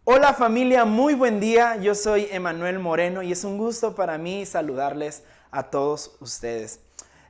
Hola familia, muy buen día. Yo soy Emanuel Moreno y es un gusto para mí saludarles a todos ustedes.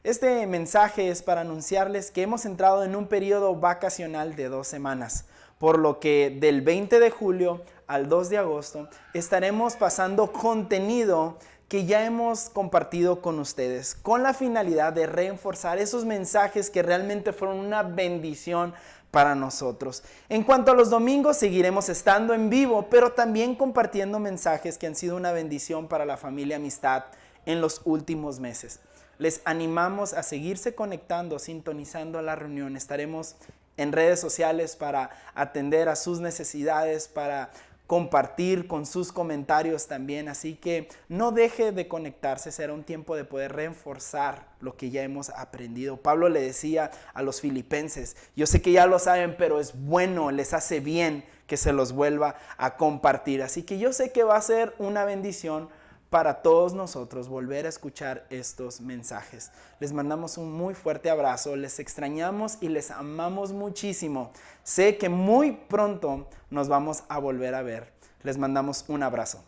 Este mensaje es para anunciarles que hemos entrado en un periodo vacacional de 2 semanas, por lo que del 20 de julio al 2 de agosto estaremos pasando contenido que ya hemos compartido con ustedes con la finalidad de reforzar esos mensajes que realmente fueron una bendición para nosotros. En cuanto a los domingos, seguiremos estando en vivo, pero también compartiendo mensajes que han sido una bendición para la familia Amistad en los últimos meses. Les animamos a seguirse conectando, sintonizando la reunión. Estaremos en redes sociales para atender a sus necesidades, para compartir con sus comentarios también, así que no deje de conectarse, será un tiempo de poder reforzar lo que ya hemos aprendido. Pablo le decía a los filipenses, yo sé que ya lo saben, pero es bueno, les hace bien que se los vuelva a compartir, así que yo sé que va a ser una bendición para todos nosotros volver a escuchar estos mensajes. Les mandamos un muy fuerte abrazo, les extrañamos y les amamos muchísimo. Sé que muy pronto nos vamos a volver a ver. Les mandamos un abrazo.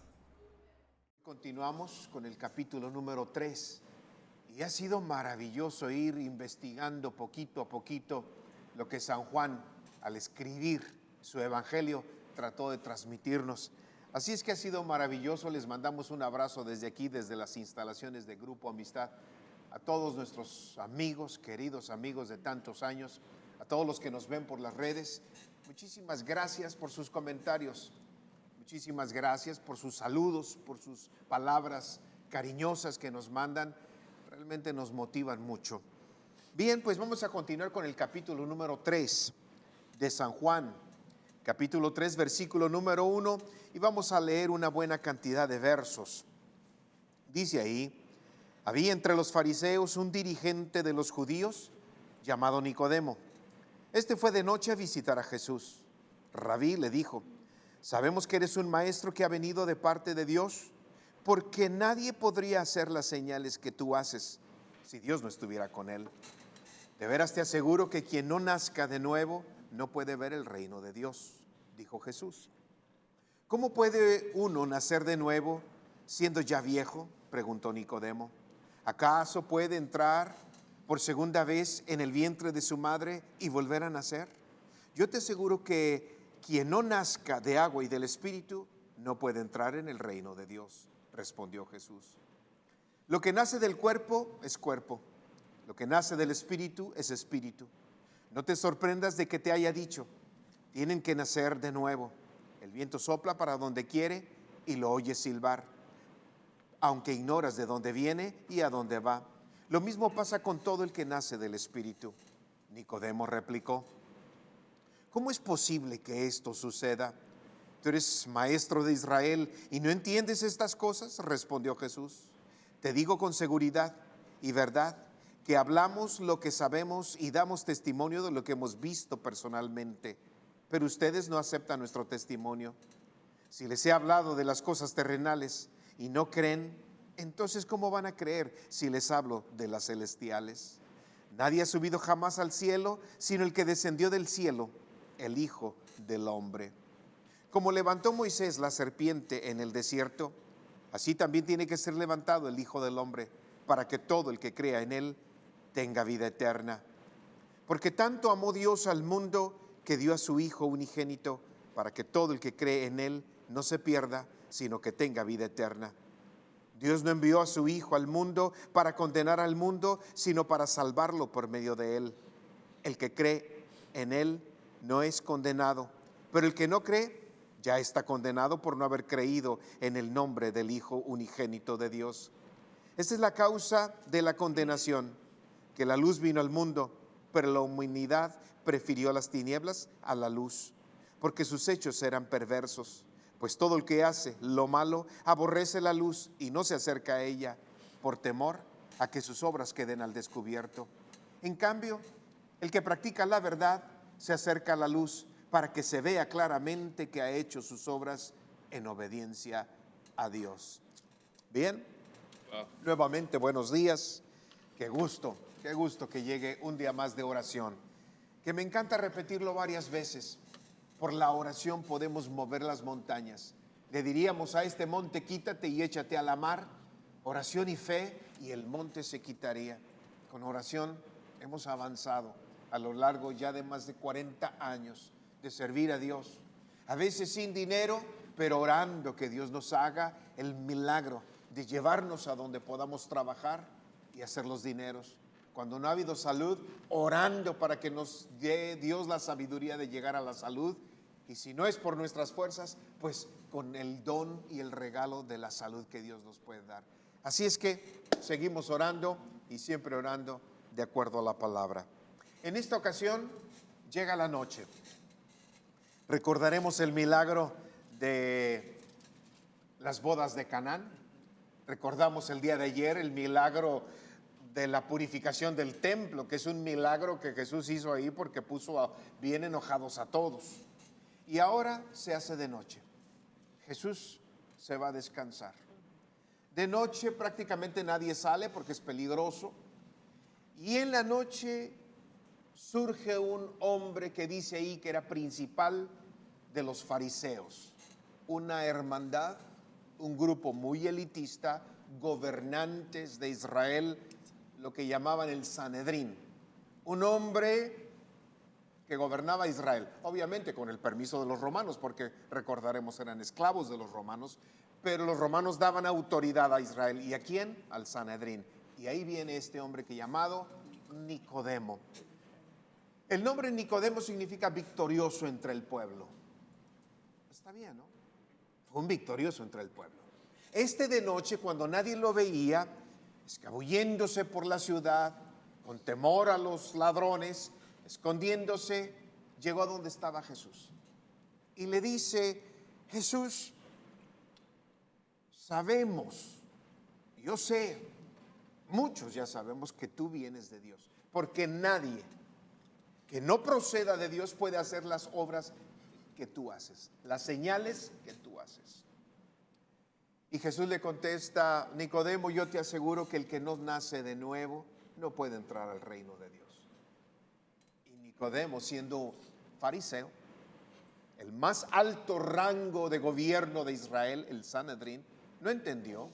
Continuamos con el capítulo número 3 y ha sido maravilloso ir investigando poquito a poquito lo que San Juan, al escribir su evangelio, trató de transmitirnos. Así es que ha sido maravilloso. Les mandamos un abrazo desde aquí, desde las instalaciones de Grupo Amistad, a todos nuestros amigos, queridos amigos de tantos años, a todos los que nos ven por las redes. Muchísimas gracias por sus comentarios, muchísimas gracias por sus saludos, por sus palabras cariñosas que nos mandan, realmente nos motivan mucho. Bien, pues vamos a continuar con el capítulo número 3 de San Juan. Capítulo 3, versículo número 1, y vamos a leer una buena cantidad de versos. Dice ahí: había entre los fariseos un dirigente de los judíos llamado Nicodemo. Este fue de noche a visitar a Jesús. Rabí, le dijo, sabemos que eres un maestro que ha venido de parte de Dios, porque nadie podría hacer las señales que tú haces si Dios no estuviera con él. De veras te aseguro que quien no nazca de nuevo no puede ver el reino de Dios, dijo Jesús. ¿Cómo puede uno nacer de nuevo siendo ya viejo?, preguntó Nicodemo. ¿Acaso puede entrar por segunda vez en el vientre de su madre y volver a nacer? Yo te aseguro que quien no nazca de agua y del Espíritu no puede entrar en el reino de Dios, respondió Jesús. Lo que nace del cuerpo es cuerpo, lo que nace del Espíritu es espíritu. No te sorprendas de que te haya dicho, tienen que nacer de nuevo. El viento sopla para donde quiere y lo oyes silbar, aunque ignoras de dónde viene y a dónde va. Lo mismo pasa con todo el que nace del Espíritu. Nicodemo replicó, ¿cómo es posible que esto suceda? ¿Tú eres maestro de Israel y no entiendes estas cosas?, respondió Jesús. Te digo con seguridad y verdad que hablamos lo que sabemos y damos testimonio de lo que hemos visto personalmente, pero ustedes no aceptan nuestro testimonio. Si les he hablado de las cosas terrenales y no creen, entonces ¿cómo van a creer si les hablo de las celestiales? Nadie ha subido jamás al cielo, sino el que descendió del cielo, el Hijo del Hombre. Como levantó Moisés la serpiente en el desierto, así también tiene que ser levantado el Hijo del Hombre, para que todo el que crea en él tenga vida eterna. Porque tanto amó Dios al mundo que dio a su Hijo unigénito, para que todo el que cree en él no se pierda, sino que tenga vida eterna. Dios no envió a su Hijo al mundo para condenar al mundo, sino para salvarlo por medio de él. El que cree en él no es condenado, pero el que no cree ya está condenado por no haber creído en el nombre del Hijo unigénito de Dios. Esta es la causa de la condenación, que la luz vino al mundo, pero la humanidad prefirió las tinieblas a la luz, porque sus hechos eran perversos. Pues todo el que hace lo malo aborrece la luz y no se acerca a ella, por temor a que sus obras queden al descubierto. En cambio, el que practica la verdad se acerca a la luz, para que se vea claramente que ha hecho sus obras en obediencia a Dios. Bien, nuevamente buenos días. Qué gusto que llegue un día más de oración, que me encanta repetirlo varias veces. Por la oración podemos mover las montañas. Le diríamos a este monte, quítate y échate a la mar. Oración y fe y el monte se quitaría. Con oración hemos avanzado a lo largo ya de más de 40 años de servir a Dios. A veces sin dinero, pero orando que Dios nos haga el milagro de llevarnos a donde podamos trabajar y hacer los dineros. Cuando no ha habido salud, orando para que nos dé Dios la sabiduría de llegar a la salud. Y si no es por nuestras fuerzas, pues con el don y el regalo de la salud que Dios nos puede dar. Así es que seguimos orando y siempre orando de acuerdo a la palabra. En esta ocasión llega la noche. Recordaremos el milagro de las bodas de Canaán. Recordamos el día de ayer el milagro de la purificación del templo, que es un milagro que Jesús hizo ahí porque puso bien enojados a todos. Y ahora se hace de noche. Jesús se va a descansar. De noche prácticamente nadie sale porque es peligroso. Y en la noche surge un hombre que dice ahí que era principal de los fariseos. Una hermandad, un grupo muy elitista, gobernantes de Israel, lo que llamaban el Sanedrín. Un hombre que gobernaba Israel, obviamente con el permiso de los romanos, porque recordaremos eran esclavos de los romanos, pero los romanos daban autoridad a Israel. ¿Y a quién? Al Sanedrín. Y ahí viene este hombre que llamado Nicodemo. El nombre Nicodemo significa victorioso entre el pueblo. Está bien, ¿no? Fue un victorioso entre el pueblo. Este de noche, cuando nadie lo veía, escabulléndose por la ciudad, con temor a los ladrones, escondiéndose, llegó a donde estaba Jesús. Y le dice: Jesús, sabemos, yo sé, muchos ya sabemos que tú vienes de Dios, porque nadie que no proceda de Dios puede hacer las obras que tú haces, las señales que tú haces. Y Jesús le contesta: Nicodemo, yo te aseguro que el que no nace de nuevo no puede entrar al reino de Dios. Y Nicodemo, siendo fariseo, el más alto rango de gobierno de Israel, el Sanedrín, no entendió.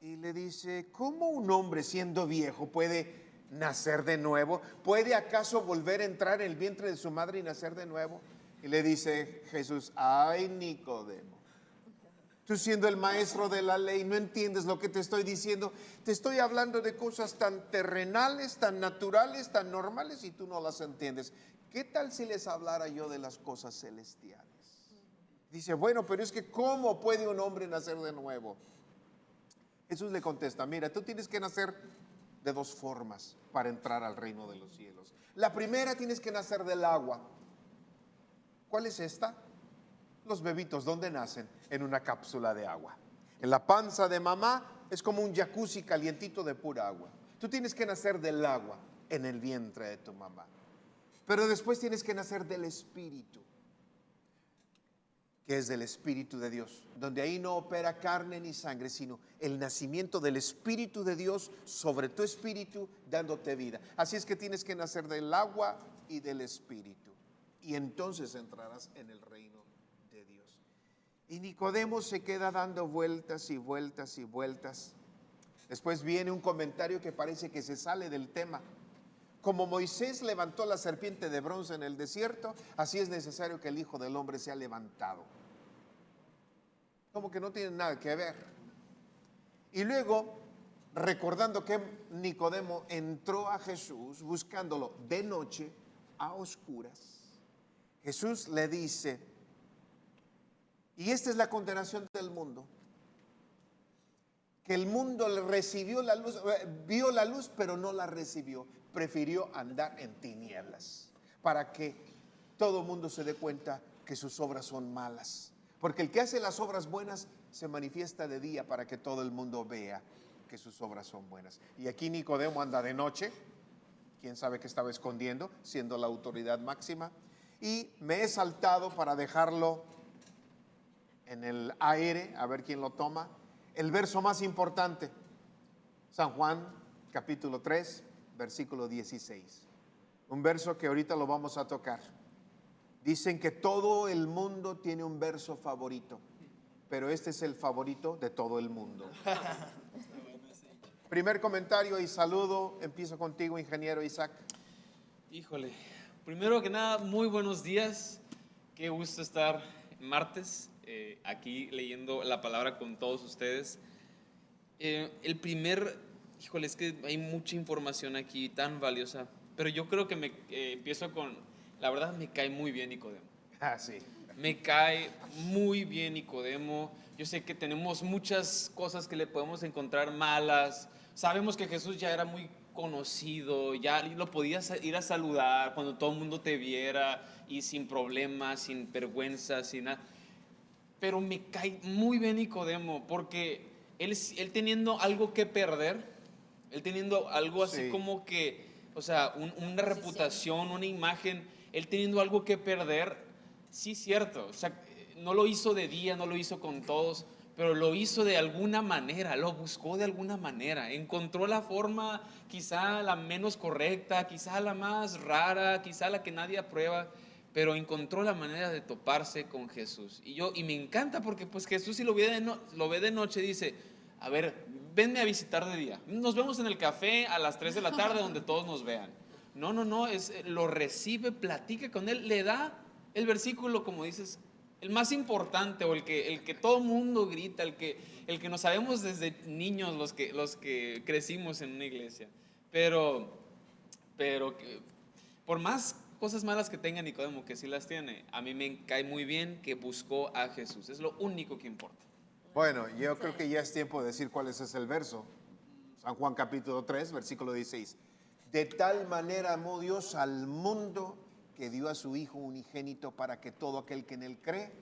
Y le dice: ¿cómo un hombre siendo viejo puede nacer de nuevo? ¿Puede acaso volver a entrar en el vientre de su madre y nacer de nuevo? Y le dice Jesús: ay, Nicodemo, tú siendo el maestro de la ley no entiendes lo que te estoy diciendo. Te estoy hablando de cosas tan terrenales, tan naturales, tan normales, y tú no las entiendes. ¿Qué tal si les hablara yo de las cosas celestiales? Dice: bueno, pero es que ¿cómo puede un hombre nacer de nuevo? Jesús le contesta: mira, tú tienes que nacer de dos formas para entrar al reino de los cielos. La primera, tienes que nacer del agua. ¿Cuál es esta? Los bebitos, ¿dónde nacen? En una cápsula de agua. En la panza de mamá es como un jacuzzi calientito de pura agua. Tú tienes que nacer del agua en el vientre de tu mamá. Pero después tienes que nacer del Espíritu, que es del Espíritu de Dios, donde ahí no opera carne ni sangre, sino el nacimiento del Espíritu de Dios sobre tu espíritu, dándote vida. Así es que tienes que nacer del agua y del Espíritu, y entonces entrarás en el reino de Dios. Y Nicodemo se queda dando vueltas y vueltas y vueltas. Después viene un comentario que parece que se sale del tema. Como Moisés levantó la serpiente de bronce en el desierto, así es necesario que el Hijo del Hombre sea levantado. Como que no tiene nada que ver. Y luego, recordando que Nicodemo entró a Jesús buscándolo de noche, a oscuras, Jesús le dice: y esta es la condenación del mundo, que el mundo recibió la luz, vio la luz, pero no la recibió. Prefirió andar en tinieblas, para que todo el mundo se dé cuenta que sus obras son malas. Porque el que hace las obras buenas se manifiesta de día, para que todo el mundo vea que sus obras son buenas. Y aquí Nicodemo anda de noche. Quién sabe qué estaba escondiendo, siendo la autoridad máxima. Y me he saltado para dejarlo en el aire, a ver quién lo toma. El verso más importante, San Juan capítulo 3, versículo 16. Un verso que ahorita lo vamos a tocar. Dicen que todo el mundo tiene un verso favorito, pero este es el favorito de todo el mundo. Primer comentario y saludo, empiezo contigo, ingeniero Isaac. Híjole, primero que nada, muy buenos días. Qué gusto estar martes aquí leyendo la palabra con todos ustedes. Híjole, es que hay mucha información aquí tan valiosa, pero yo creo que empiezo con, la verdad me cae muy bien Nicodemo. Ah, sí. Me cae muy bien Nicodemo. Yo sé que tenemos muchas cosas que le podemos encontrar malas. Sabemos que Jesús ya era muy conocido, ya lo podías ir a saludar cuando todo el mundo te viera y sin problemas, sin vergüenza, sin nada. Pero me cae muy bien Nicodemo porque él teniendo algo que perder, él teniendo algo así Sí. como que, o sea, una reputación, una imagen, él teniendo algo que perder, sí, cierto, o sea, no lo hizo de día, no lo hizo con todos, pero lo hizo de alguna manera, lo buscó de alguna manera, encontró la forma quizá la menos correcta, quizá la más rara, quizá la que nadie aprueba, pero encontró la manera de toparse con Jesús. Y me encanta porque pues Jesús si lo ve de noche dice, a ver, venme a visitar de día, nos vemos en el café a las 3 de la tarde donde todos nos vean. No, lo recibe, platica con él, le da el versículo, como dices, el más importante o el que todo mundo grita, el que nos sabemos desde niños, los que crecimos en una iglesia. Pero por más cosas malas que tenga Nicodemo, que sí las tiene, a mí me cae muy bien que buscó a Jesús. Es lo único que importa. Bueno, yo creo que ya es tiempo de decir cuál es el verso. San Juan capítulo 3, versículo 16. De tal manera amó Dios al mundo que dio a su Hijo unigénito para que todo aquel que en él cree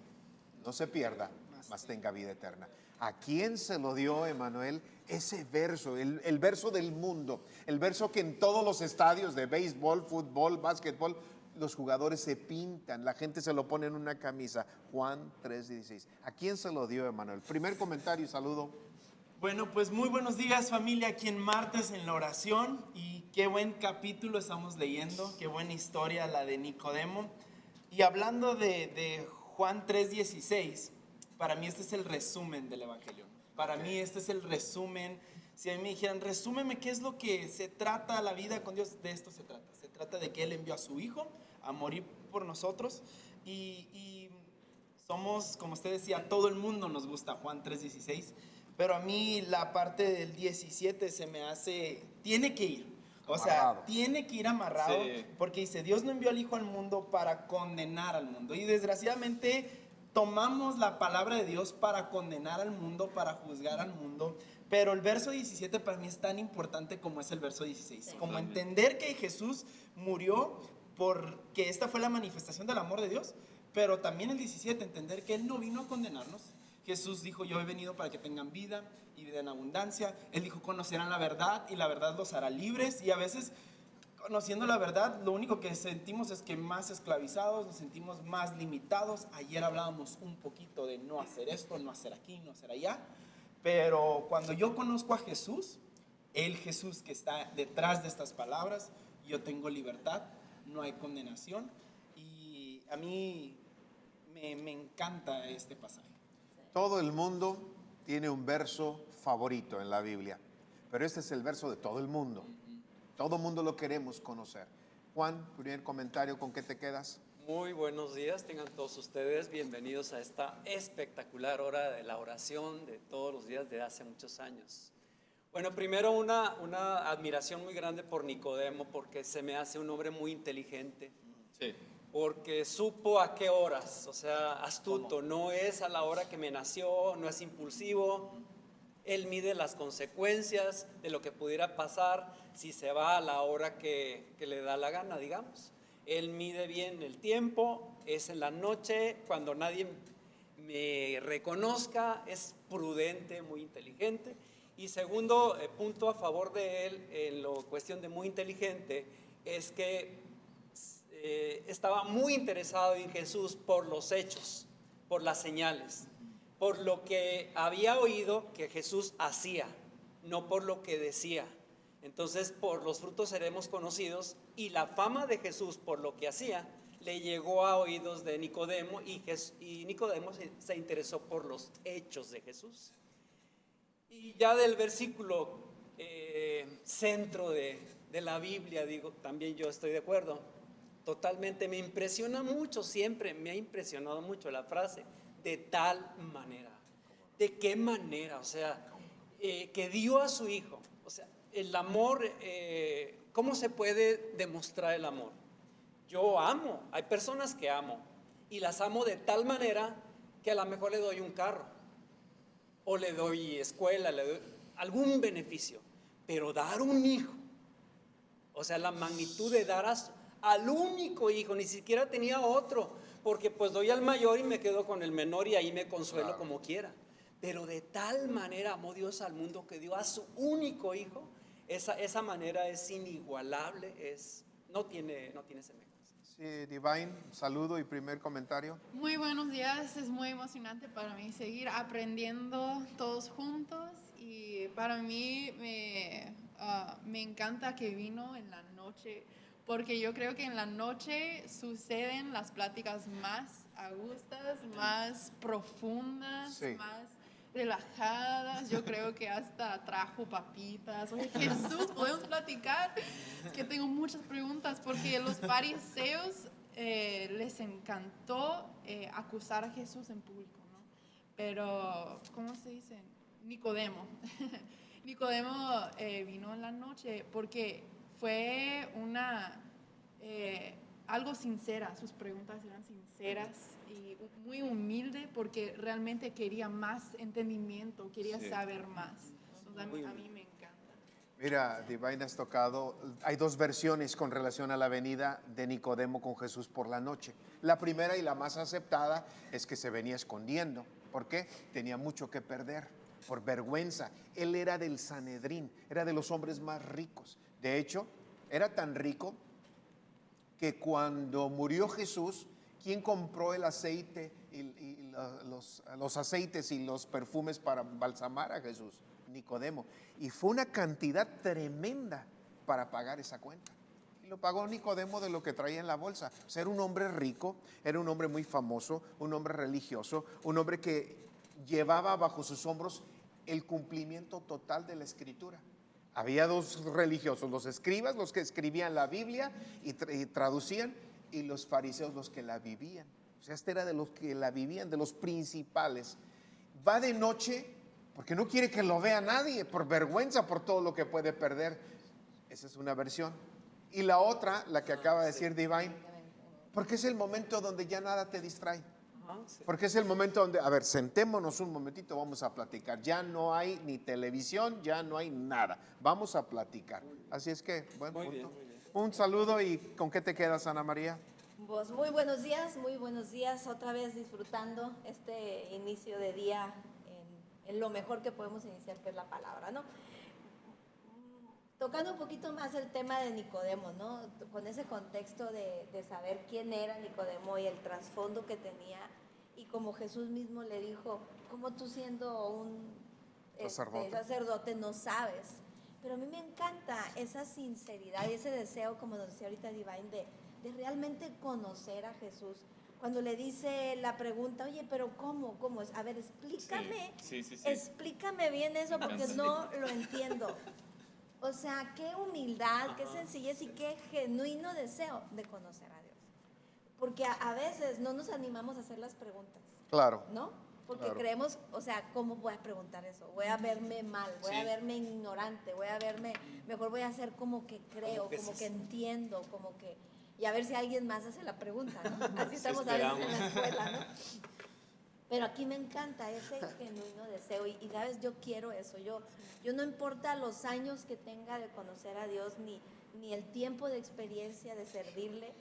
no se pierda, mas tenga vida eterna. ¿A quién se lo dio, Emanuel? Ese verso, el verso del mundo, el verso que en todos los estadios de béisbol, fútbol, básquetbol, los jugadores se pintan, la gente se lo pone en una camisa. Juan 3:16. ¿A quién se lo dio, Emanuel? Primer comentario y saludo. Bueno, pues muy buenos días familia, aquí en martes en la oración, y qué buen capítulo estamos leyendo, qué buena historia la de Nicodemo. Y hablando de Juan 3:16, para mí este es el resumen del Evangelio. Para mí este es el resumen. Si a mí me dijeran, resúmeme qué es lo que se trata la vida con Dios, de esto se trata. Se trata de que Él envió a su Hijo a morir por nosotros y somos, como usted decía, todo el mundo nos gusta Juan 3:16, pero a mí la parte del 17 se me hace, tiene que ir. O sea, Amarrado. tiene que ir amarrado, Sí. porque dice, Dios no envió al Hijo al mundo para condenar al mundo. Y desgraciadamente tomamos la palabra de Dios para condenar al mundo, para juzgar al mundo. Pero el verso 17 para mí es tan importante como es el verso 16. Como Totalmente. entender que Jesús murió porque esta fue la manifestación del amor de Dios. Pero también el 17, entender que Él no vino a condenarnos. Jesús dijo, yo he venido para que tengan vida y vida en abundancia. Él dijo, conocerán la verdad y la verdad los hará libres. Y a veces, conociendo la verdad, lo único que sentimos es que más esclavizados, nos sentimos más limitados. Ayer hablábamos un poquito de no hacer esto, no hacer aquí, no hacer allá. Pero cuando yo conozco a Jesús, el Jesús que está detrás de estas palabras, yo tengo libertad, no hay condenación. Y a mí me encanta este pasaje. Todo el mundo tiene un verso favorito en la Biblia, pero este es el verso de todo el mundo. Todo el mundo lo queremos conocer. Juan, primer comentario, ¿con qué te quedas? Muy buenos días, tengan todos ustedes bienvenidos a esta espectacular hora de la oración de todos los días de hace muchos años. Bueno, primero una admiración muy grande por Nicodemo, porque se me hace un hombre muy inteligente, Sí. porque supo a qué horas, o sea, astuto, no es a la hora que me nació, no es impulsivo. Él mide las consecuencias de lo que pudiera pasar si se va a la hora que le da la gana, digamos. Él mide bien el tiempo, es en la noche, cuando nadie me reconozca, es prudente, muy inteligente. Y segundo punto a favor de él, en la cuestión de muy inteligente, es que estaba muy interesado en Jesús por los hechos, por las señales, por lo que había oído que Jesús hacía, no por lo que decía. Entonces, por los frutos seremos conocidos, y la fama de Jesús por lo que hacía le llegó a oídos de Nicodemo y Nicodemo se interesó por los hechos de Jesús. Y ya del versículo centro de la Biblia, digo, también yo estoy de acuerdo, totalmente, me impresiona mucho, siempre me ha impresionado mucho la frase, de tal manera. ¿De qué manera? O sea, que dio a su hijo. O sea, el amor, ¿cómo se puede demostrar el amor? Yo amo, hay personas que amo y las amo de tal manera que a lo mejor le doy un carro o le doy escuela, le doy algún beneficio, pero dar un hijo, o sea, la magnitud de dar al único hijo, ni siquiera tenía otro, porque pues doy al mayor y me quedo con el menor y ahí me consuelo como quiera, pero de tal manera amó Dios al mundo que dio a su único hijo. Esa manera es inigualable, no tiene semejanza. Sí, Divine, saludo y primer comentario. Muy buenos días, es muy emocionante para mí seguir aprendiendo todos juntos y para mí me encanta que vino en la noche, porque yo creo que en la noche suceden las pláticas más agustas, más profundas, Sí. más relajadas. Yo creo que hasta trajo papitas. Oye, Jesús, ¿podemos platicar? Es que tengo muchas preguntas porque los fariseos les encantó acusar a Jesús en público, ¿no? Pero, ¿cómo se dice? Nicodemo. Nicodemo vino en la noche porque fue algo sincera, sus preguntas eran sinceras y muy humilde porque realmente quería más entendimiento, quería saber más. Entonces, a mí me encanta. Mira, Divine, has tocado, hay dos versiones con relación a la venida de Nicodemo con Jesús por la noche. La primera y la más aceptada es que se venía escondiendo. ¿Por qué? Tenía mucho que perder, por vergüenza. Él era del Sanedrín, era de los hombres más ricos. De hecho, era tan rico que cuando murió Jesús, ¿quién compró el aceite y los aceites y los perfumes para balsamar a Jesús? Nicodemo. Y fue una cantidad tremenda para pagar esa cuenta. Y lo pagó Nicodemo de lo que traía en la bolsa. O sea, era un hombre rico, era un hombre muy famoso, un hombre religioso, un hombre que llevaba bajo sus hombros el cumplimiento total de la Escritura. Había dos religiosos, los escribas, los que escribían la Biblia y traducían, y los fariseos, los que la vivían. O sea, este era de los que la vivían, de los principales. Va de noche porque no quiere que lo vea nadie, por vergüenza, por todo lo que puede perder. Esa es una versión. Y la otra, la que acaba de decir Divine, porque es el momento donde ya nada te distrae. Porque es el momento donde, a ver, sentémonos un momentito, vamos a platicar. Ya no hay ni televisión, ya no hay nada. Vamos a platicar. Así es que, buen punto. Bien. Un saludo y ¿con qué te quedas, Ana María? Pues muy buenos días, otra vez disfrutando este inicio de día en lo mejor que podemos iniciar, que es la palabra, ¿no? Tocando un poquito más el tema de Nicodemo, ¿no? Con ese contexto de saber quién era Nicodemo y el trasfondo que tenía, y como Jesús mismo le dijo, como tú siendo un sacerdote no sabes. Pero a mí me encanta esa sinceridad y ese deseo, como nos decía ahorita Divine, de realmente conocer a Jesús. Cuando le dice la pregunta, oye, pero ¿cómo es? A ver, explícame, explícame bien eso porque no lo entiendo. O sea, qué humildad, qué sencillez y qué genuino deseo de conocer a Dios. Porque a veces no nos animamos a hacer las preguntas. Claro. ¿No? Porque claro. Creemos, o sea, ¿cómo voy a preguntar eso? Voy a verme mal, voy a verme ignorante, mejor voy a hacer como que creo, como que entiendo, como que... Y a ver si alguien más hace la pregunta, ¿no? Así estamos a veces en la escuela, ¿no? Pero aquí me encanta ese genuino deseo y sabes, yo quiero eso. Yo no importa los años que tenga de conocer a Dios, ni el tiempo de experiencia de servirle,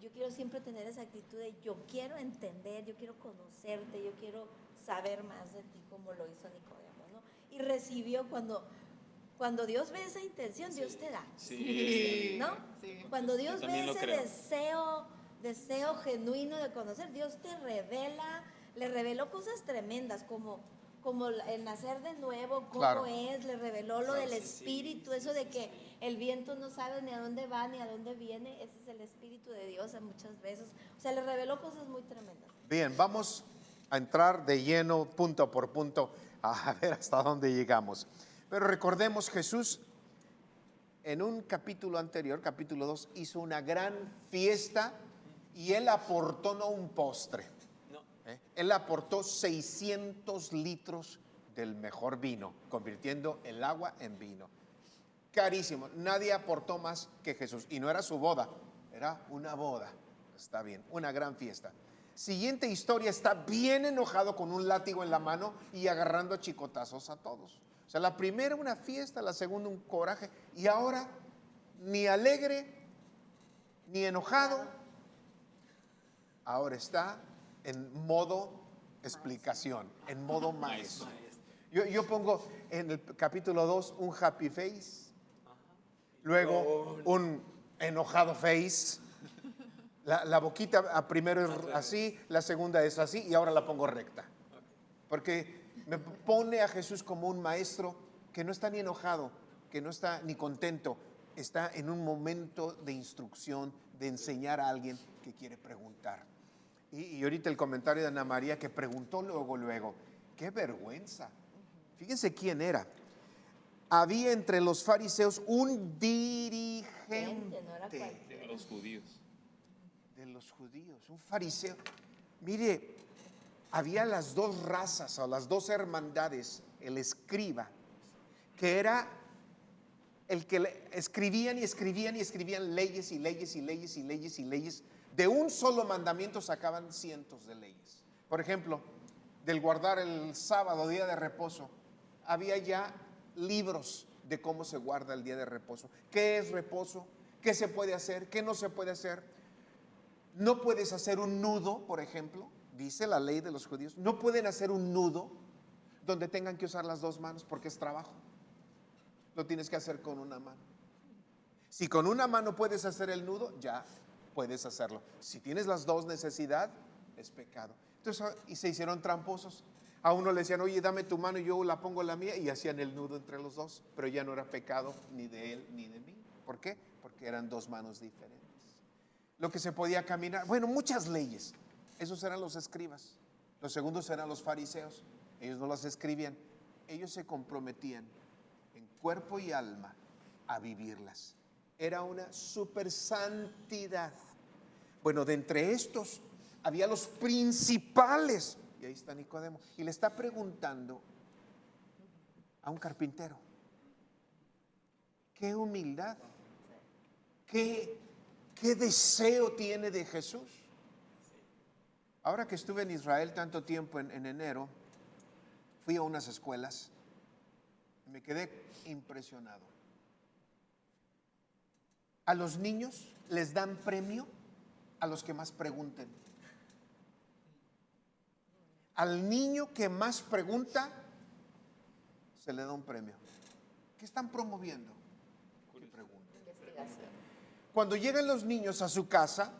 yo quiero siempre tener esa actitud de yo quiero entender, yo quiero conocerte, yo quiero saber más de ti, como lo hizo Nicodemo, ¿no? Y recibió cuando Dios ve esa intención, Dios te da. Sí. ¿No? Sí. Cuando Dios ve lo ese creo. deseo genuino de conocer, Dios te revela, le reveló cosas tremendas como como el nacer de nuevo, cómo Claro. es, le reveló lo del Sí, Espíritu, eso de que el viento no sabe ni a dónde va ni a dónde viene, ese es el Espíritu de Dios muchas veces. O sea, le reveló cosas muy tremendas. Bien, vamos a entrar de lleno, punto por punto, a ver hasta dónde llegamos. Pero recordemos, Jesús en un capítulo anterior, capítulo 2, hizo una gran fiesta y él aportó no un postre. No. Él aportó 600 litros del mejor vino, convirtiendo el agua en vino. Carísimo, nadie aportó más que Jesús. Y no era su boda, era una boda. Está bien, una gran fiesta. Siguiente historia, está bien enojado con un látigo en la mano y agarrando a chicotazos a todos. O sea, la primera una fiesta, la segunda un coraje, y ahora ni alegre, ni enojado, ahora está en modo explicación, en modo maestro. Yo pongo en el capítulo 2 un happy face, luego un enojado face. La boquita primero es así, la segunda es así y ahora la pongo recta. Porque me pone a Jesús como un maestro que no está ni enojado, que no está ni contento, está en un momento de instrucción, de enseñar a alguien que quiere preguntar. Y ahorita el comentario de Ana María que preguntó luego, qué vergüenza. Fíjense quién era. Había entre los fariseos un dirigente No era cualquiera. De los judíos. de los judíos, un fariseo. Mire, había las dos razas o las dos hermandades, el escriba, que era el que escribían y escribían y escribían leyes y leyes y leyes y leyes y leyes. De un solo mandamiento sacaban cientos de leyes. Por ejemplo, del guardar el sábado, día de reposo, había ya libros de cómo se guarda el día de reposo. ¿Qué es reposo? ¿Qué se puede hacer? ¿Qué no se puede hacer? No puedes hacer un nudo, por ejemplo, dice la ley de los judíos. No pueden hacer un nudo donde tengan que usar las dos manos porque es trabajo. Lo tienes que hacer con una mano. Si con una mano puedes hacer el nudo, ya puedes hacerlo. Si tienes las dos, necesidad, es pecado. Entonces, y se hicieron tramposos. A uno le decían, oye, dame tu mano y yo la pongo la mía, y hacían el nudo entre los dos, pero ya no era pecado ni de él ni de mí. ¿Por qué? Porque eran dos manos diferentes. Lo que se podía caminar, bueno, muchas leyes. Esos eran los escribas. Los segundos eran los fariseos. Ellos no las escribían. Ellos se comprometían en cuerpo y alma a vivirlas. Era una super santidad. Bueno, de entre estos había los principales. Y ahí está Nicodemo. Y le está preguntando a un carpintero. Qué humildad. Qué deseo tiene de Jesús. Ahora que estuve en Israel tanto tiempo en enero, fui a unas escuelas y me quedé impresionado. A los niños les dan premio a los que más pregunten. Al niño que más pregunta se le da un premio. ¿Qué están promoviendo? Que pregunten. Investigación. Cuando llegan los niños a su casa,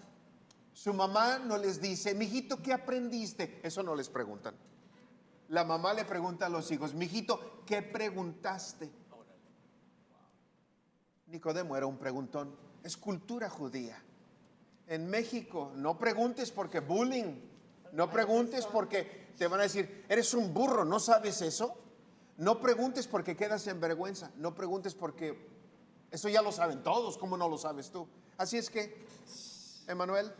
su mamá no les dice, mijito, ¿qué aprendiste? Eso no les preguntan. La mamá le pregunta a los hijos, mijito, ¿qué preguntaste? Nicodemo era un preguntón. Es cultura judía. En México, no preguntes porque bullying. No preguntes porque te van a decir, eres un burro, ¿no sabes eso? No preguntes porque quedas en vergüenza. No preguntes porque eso ya lo saben todos, ¿cómo no lo sabes tú? Así es que, Emanuel.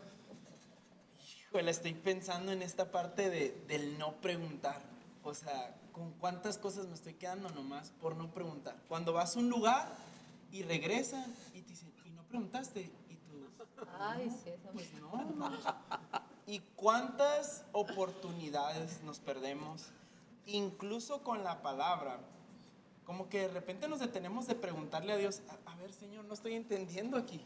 Híjole, estoy pensando en esta parte del no preguntar. O sea, ¿con cuántas cosas me estoy quedando nomás por no preguntar? Cuando vas a un lugar y regresan y te dicen, ¿y no preguntaste? Y tú, Ay, sí, eso pues no. ¿Y cuántas oportunidades nos perdemos? Incluso con la palabra. Como que de repente nos detenemos de preguntarle a Dios, a ver, Señor, no estoy entendiendo aquí.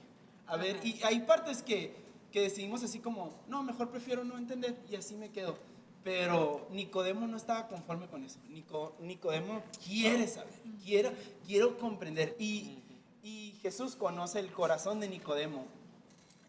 A ver, y hay partes que decidimos así como, no, mejor prefiero no entender y así me quedo. Pero Nicodemo no estaba conforme con eso. Nicodemo quiere saber, quiero comprender. Y Jesús conoce el corazón de Nicodemo.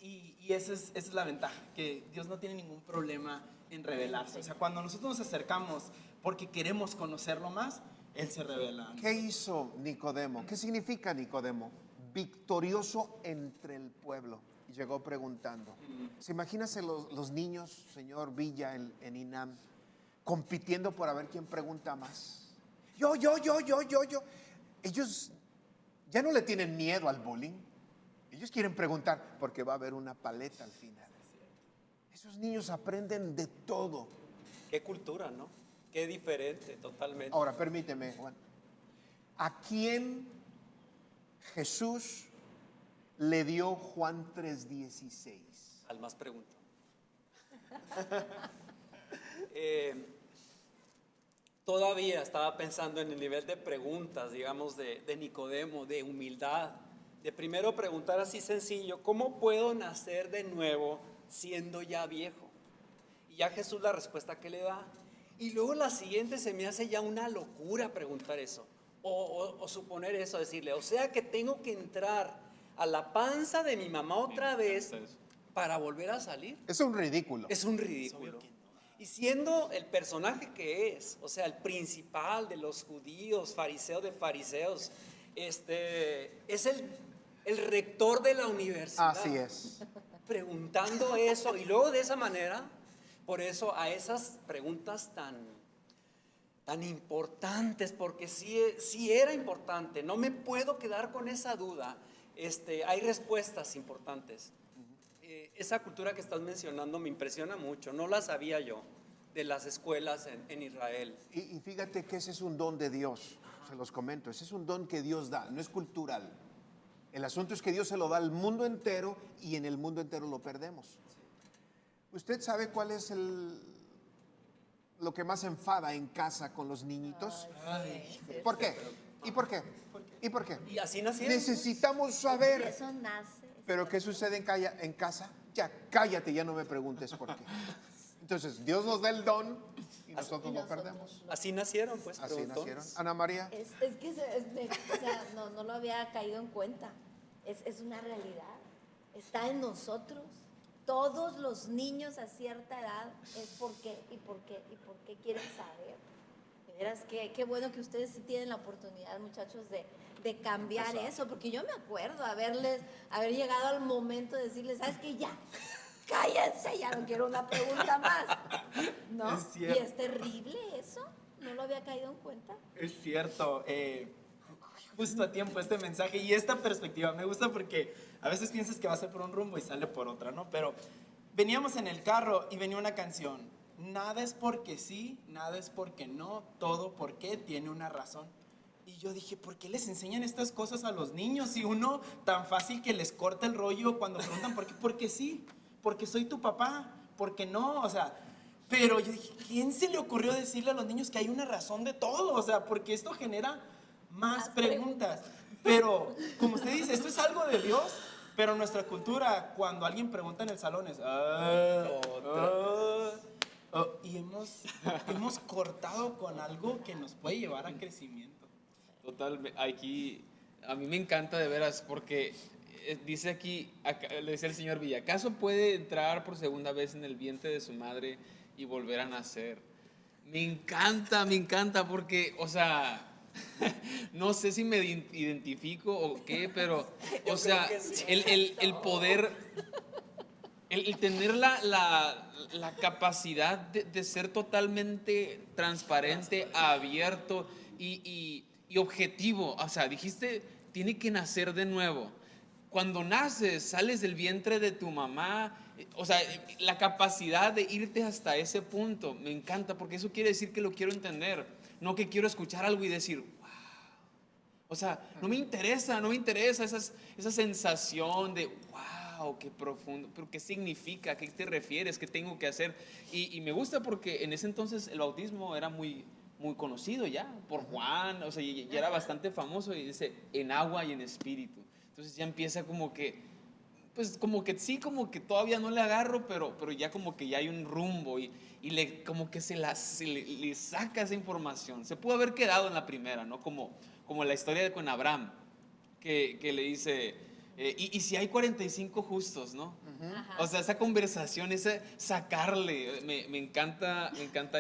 Y Y esa es la ventaja, que Dios no tiene ningún problema en revelarse. O sea, cuando nosotros nos acercamos porque queremos conocerlo más, Él se revela. ¿Qué hizo Nicodemo? ¿Qué significa Nicodemo? Victorioso entre el pueblo. Y llegó preguntando. ¿Se imagínase los niños, señor Villa, en INAM, compitiendo por a ver quién pregunta más? Yo. Ellos ya no le tienen miedo al bullying. Ellos quieren preguntar porque va a haber una paleta al final. Esos niños aprenden de todo. Qué cultura, ¿no? Qué diferente, totalmente. Ahora, permíteme, Juan. ¿A quién Jesús le dio Juan 3:16? Al más pregunto. Todavía estaba pensando en el nivel de preguntas, digamos, de Nicodemo, de humildad. De primero preguntar así sencillo, ¿cómo puedo nacer de nuevo siendo ya viejo? Y ya Jesús la respuesta que le da. Y luego la siguiente se me hace ya una locura preguntar eso. O suponer eso, decirle, o sea que tengo que entrar a la panza de mi mamá otra vez para volver a salir. Es un ridículo. Es un ridículo. Y siendo el personaje que es, o sea, el principal de los judíos, fariseo de fariseos, es el rector de la universidad. Así es. Preguntando eso, y luego de esa manera, por eso a esas preguntas tan importantes, porque sí era importante, no me puedo quedar con esa duda. Hay respuestas importantes. Esa cultura que estás mencionando me impresiona mucho, no la sabía yo, de las escuelas en Israel. Y fíjate que ese es un don de Dios, se los comento, ese es un don que Dios da, no es cultural. El asunto es que Dios se lo da al mundo entero y en el mundo entero lo perdemos. ¿Usted sabe cuál es lo que más enfada en casa con los niñitos? ¿Por qué? ¿Y por qué? ¿Y por qué? Y así nacieron. Necesitamos saber. Eso nace. ¿Pero qué sucede en casa? Ya, cállate, ya no me preguntes por qué. Entonces, Dios nos da el don y nosotros lo perdemos. Así nacieron, pues. Así preguntones. nacieron. Ana María. Es que o sea, no lo había caído en cuenta. Es una realidad. Está en nosotros. Todos los niños a cierta edad es por qué quieren saber. De veras, qué bueno que ustedes sí tienen la oportunidad, muchachos, de cambiar eso, porque yo me acuerdo haber llegado al momento de decirles, ¿sabes qué? Ya, cállense, ya no quiero una pregunta más, ¿no? Es cierto. Y es terrible eso, no lo había caído en cuenta. Es cierto, justo a tiempo este mensaje y esta perspectiva me gusta porque a veces piensas que va a ser por un rumbo y sale por otra, ¿no? Pero veníamos en el carro y venía una canción, nada es porque sí, nada es porque no, todo porque tiene una razón. Y yo dije, ¿por qué les enseñan estas cosas a los niños? Si uno tan fácil que les corta el rollo cuando preguntan por qué, porque sí, porque soy tu papá, porque no, o sea, pero yo dije, ¿quién se le ocurrió decirle a los niños que hay una razón de todo? O sea, porque esto genera más preguntas. Pero, como usted dice, esto es algo de Dios, pero nuestra cultura, cuando alguien pregunta en el salón es, y hemos cortado con algo que nos puede llevar a crecimiento. Total, aquí a mí me encanta de veras porque dice aquí, le dice el señor Villa, ¿acaso puede entrar por segunda vez en el vientre de su madre y volver a nacer? Me encanta porque, o sea, no sé si me identifico o qué, pero, o sea, el poder, el tener la capacidad de ser totalmente transparente, abierto y objetivo. O sea, dijiste, tiene que nacer de nuevo. Cuando naces, sales del vientre de tu mamá. O sea, la capacidad de irte hasta ese punto me encanta porque eso quiere decir que lo quiero entender, no que quiero escuchar algo y decir, wow. O sea, no me interesa esa sensación de, wow, qué profundo, pero qué significa, a qué te refieres, qué tengo que hacer. Y me gusta porque en ese entonces el bautismo era muy conocido ya por Juan, o sea, ya era bastante famoso y dice en agua y en espíritu. Entonces ya empieza como que, pues como que sí, como que todavía no le agarro, pero ya como que ya hay un rumbo y como que le saca esa información. Se pudo haber quedado en la primera, ¿no? Como la historia con Abraham, que le dice, Y si hay 45 justos, ¿no? Ajá. O sea, esa conversación, ese sacarle, me encanta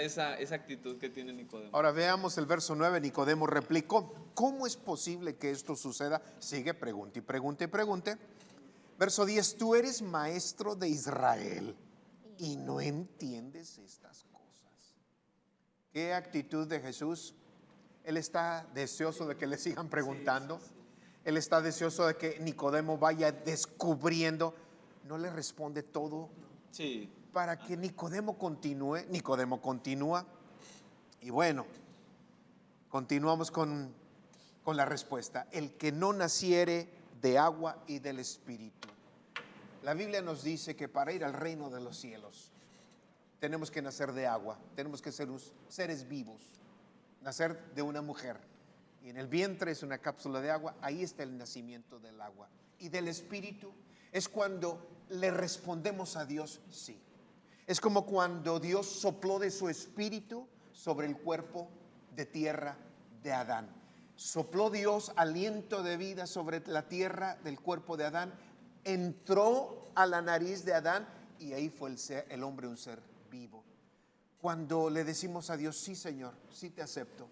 esa actitud que tiene Nicodemo. Ahora veamos el verso 9. Nicodemo replicó: ¿cómo es posible que esto suceda? Sigue, pregunte y pregunte y pregunte. Verso 10: tú eres maestro de Israel y no entiendes estas cosas. ¿Qué actitud de Jesús? Él está deseoso de que le sigan preguntando. Él está deseoso de que Nicodemo vaya descubriendo. No le responde todo Sí. para que Nicodemo continúe. Nicodemo continúa. Y bueno, continuamos con la respuesta. El que no naciere de agua y del Espíritu. La Biblia nos dice que para ir al reino de los cielos tenemos que nacer de agua, tenemos que ser seres vivos, nacer de una mujer. Y en el vientre es una cápsula de agua, ahí está el nacimiento del agua. Y del Espíritu es cuando le respondemos a Dios sí. Es como cuando Dios sopló de su Espíritu sobre el cuerpo de tierra de Adán. Sopló Dios aliento de vida sobre la tierra del cuerpo de Adán, entró a la nariz de Adán y ahí fue el hombre un ser vivo. Cuando le decimos a Dios: sí, Señor, sí te acepto.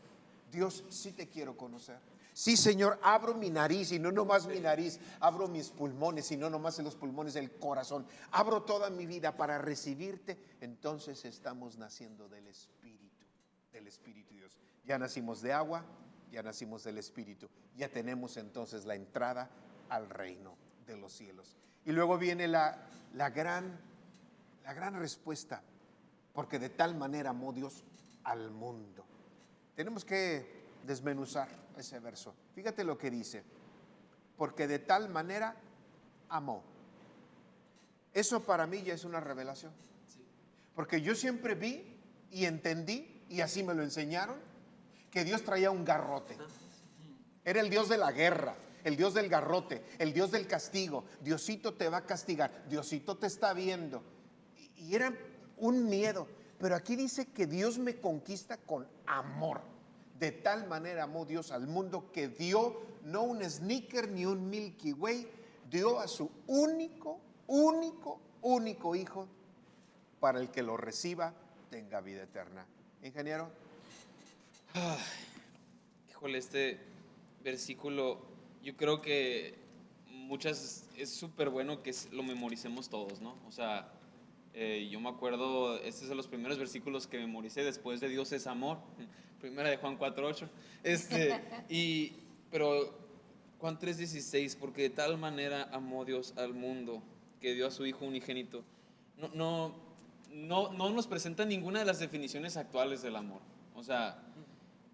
Dios, sí te quiero conocer. Sí, Señor, abro mi nariz y no nomás mi nariz, abro mis pulmones y no nomás en los pulmones del corazón. Abro toda mi vida para recibirte. Entonces estamos naciendo del Espíritu Dios. Ya nacimos de agua, ya nacimos del Espíritu. Ya tenemos entonces la entrada al reino de los cielos. Y luego viene la gran respuesta: porque de tal manera amó Dios al mundo. Tenemos que desmenuzar ese verso. Fíjate lo que dice: porque de tal manera amó. Eso para mí ya es una revelación. Porque yo siempre vi y entendí, y así me lo enseñaron, que Dios traía un garrote. Era el Dios de la guerra, el Dios del garrote, el Dios del castigo. Diosito te va a castigar, Diosito te está viendo. Y era un miedo. Pero aquí dice que Dios me conquista con amor. De tal manera amó Dios al mundo que dio no un sneaker ni un Milky Way, dio a su único hijo, para el que lo reciba tenga vida eterna. Ingeniero. Híjole, este versículo, yo creo que es súper bueno que lo memoricemos todos, ¿no? O sea, yo me acuerdo, este es de los primeros versículos que memoricé después de Dios es amor, primera de Juan 4:8, pero Juan 3:16, porque de tal manera amó Dios al mundo que dio a su Hijo unigénito. No nos presenta ninguna de las definiciones actuales del amor, o sea,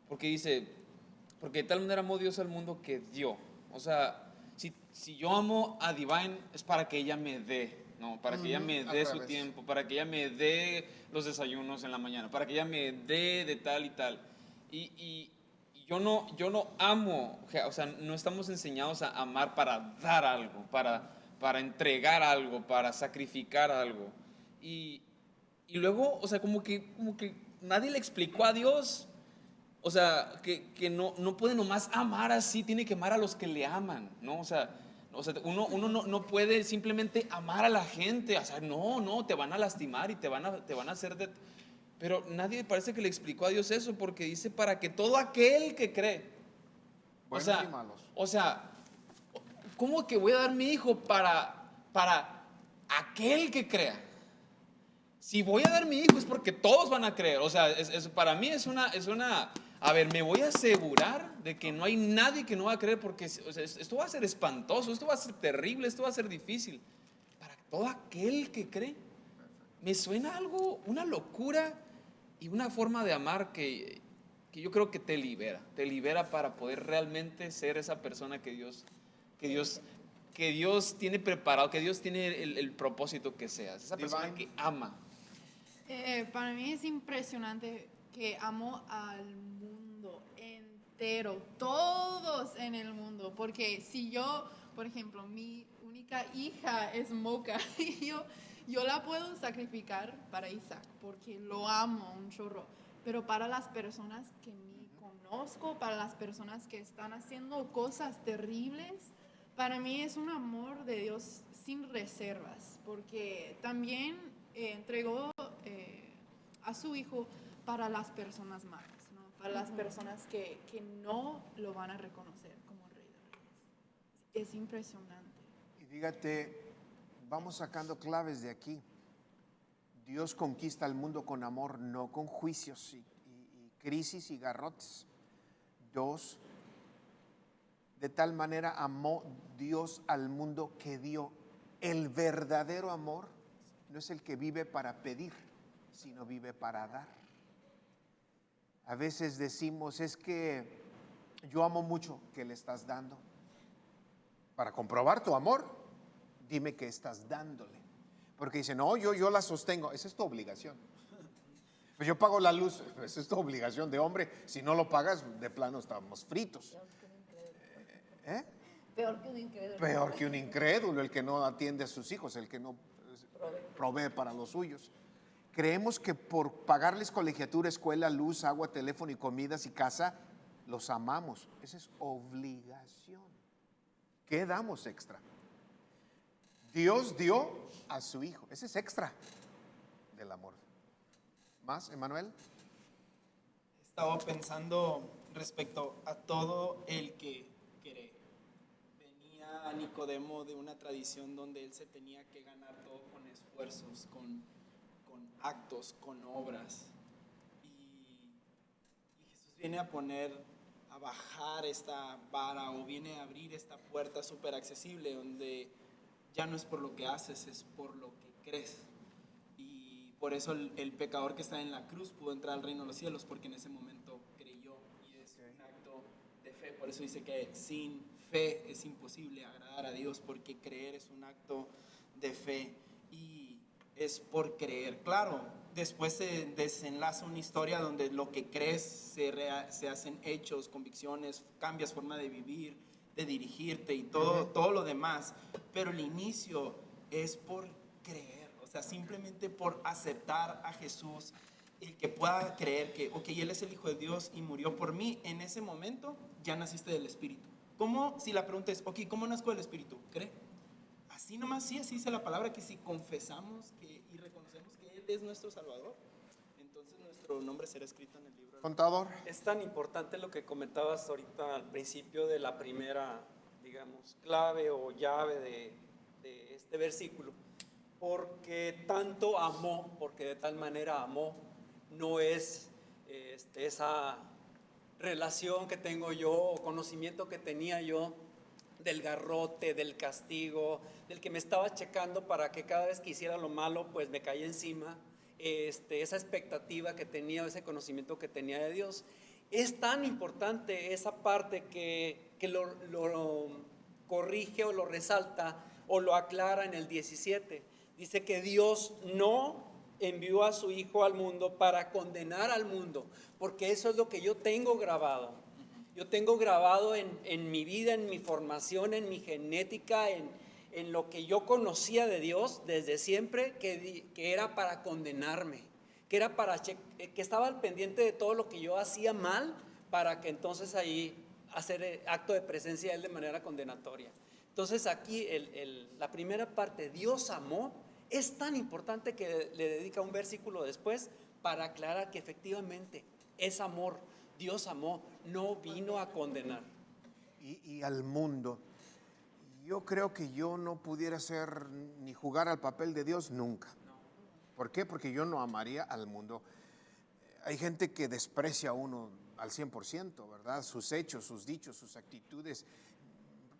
porque dice, porque de tal manera amó Dios al mundo que dio, o sea, si yo amo a Divine es para que ella me dé. No, para que ella me dé su tiempo, para que ella me dé los desayunos en la mañana, para que ella me dé de tal y tal. Y yo no amo, o sea, no estamos enseñados a amar para dar algo, para entregar algo, para sacrificar algo. Y luego, o sea, como que nadie le explicó a Dios, o sea, que no puede nomás amar así, tiene que amar a los que le aman, ¿no? O sea, uno no puede simplemente amar a la gente, o sea, no, te van a lastimar y te van a hacer de... Pero nadie parece que le explicó a Dios eso, porque dice para que todo aquel que cree, Buenos y malos. O sea, ¿cómo que voy a dar mi hijo para aquel que crea? Si voy a dar mi hijo es porque todos van a creer, o sea, para mí es una, a ver, me voy a asegurar de que no hay nadie que no va a creer, porque o sea, esto va a ser espantoso, esto va a ser terrible, esto va a ser difícil. Para todo aquel que cree, me suena algo, una locura y una forma de amar que yo creo que te libera para poder realmente ser esa persona que Dios tiene preparado, que Dios tiene el propósito que seas, esa persona que ama. Para mí es impresionante que amo al mundo entero, todos en el mundo, porque si yo, por ejemplo, mi única hija es Moca y yo la puedo sacrificar para Isaac porque lo amo un chorro, pero para las personas que ni conozco, para las personas que están haciendo cosas terribles, Para mí es un amor de Dios sin reservas, porque también entregó a su Hijo para las personas malas, ¿no? Para las personas que no lo van a reconocer como Rey de Reyes. Es impresionante. Y fíjate, vamos sacando claves de aquí. Dios conquista al mundo con amor, no con juicios y crisis y garrotes. 2, de tal manera amó Dios al mundo que dio. El verdadero amor no es el que vive para pedir, sino vive para dar. A veces decimos, es que yo amo mucho, ¿qué le estás dando? Para comprobar tu amor, dime qué estás dándole. Porque dicen, no, yo la sostengo, esa es tu obligación. Pues yo pago la luz, esa es tu obligación de hombre, si no lo pagas, de plano estamos fritos. Peor que un incrédulo. Peor que un incrédulo, el que no atiende a sus hijos, el que no provee para los suyos. Creemos que por pagarles colegiatura, escuela, luz, agua, teléfono y comidas y casa, los amamos. Esa es obligación. ¿Qué damos extra? Dios dio a su Hijo. Ese es extra del amor. ¿Más, Emanuel? Estaba pensando respecto a todo el que cree. Venía Nicodemo de una tradición donde él se tenía que ganar todo con esfuerzos, con actos, con obras. Y Jesús viene a bajar esta vara, o viene a abrir esta puerta súper accesible donde ya no es por lo que haces, es por lo que crees. Y por eso el pecador que está en la cruz pudo entrar al reino de los cielos, porque en ese momento creyó, y es un acto de fe. Por eso dice que sin fe es imposible agradar a Dios, porque creer es un acto de fe y es por creer. Claro, después se desenlaza una historia donde lo que crees se hacen hechos, convicciones, cambias forma de vivir, de dirigirte y todo lo demás, pero el inicio es por creer, o sea, simplemente por aceptar a Jesús. El que pueda creer que, ok, Él es el Hijo de Dios y murió por mí, en ese momento ya naciste del Espíritu. ¿Cómo? Si la pregunta es, ok, ¿cómo nazco del Espíritu? ¿Cree? Así nomás, sí, así dice la palabra, que si confesamos y reconocemos que Él es nuestro Salvador, entonces nuestro nombre será escrito en el libro. Contador. Es tan importante lo que comentabas ahorita al principio de la primera, digamos, clave o llave de este versículo, porque tanto amó, porque de tal manera amó, no es esa relación que tengo yo o conocimiento que tenía yo del garrote, del castigo, del que me estaba checando para que cada vez que hiciera lo malo pues me caía encima, esa expectativa que tenía, ese conocimiento que tenía de Dios. Es tan importante esa parte que lo corrige o lo resalta o lo aclara en el 17. Dice que Dios no envió a su Hijo al mundo para condenar al mundo, porque eso es lo que yo tengo grabado. Yo tengo grabado en mi vida, en mi formación, en mi genética, en lo que yo conocía de Dios desde siempre, que era para condenarme, que estaba al pendiente de todo lo que yo hacía mal, para que entonces ahí hacer acto de presencia de Él de manera condenatoria. Entonces aquí la primera parte, Dios amó, es tan importante que le dedica un versículo después para aclarar que efectivamente es amor. Dios amó, no vino a condenar. Y al mundo. Yo creo que yo no pudiera ser ni jugar al papel de Dios nunca. ¿Por qué? Porque yo no amaría al mundo. Hay gente que desprecia a uno al 100%, ¿verdad? Sus hechos, sus dichos, sus actitudes.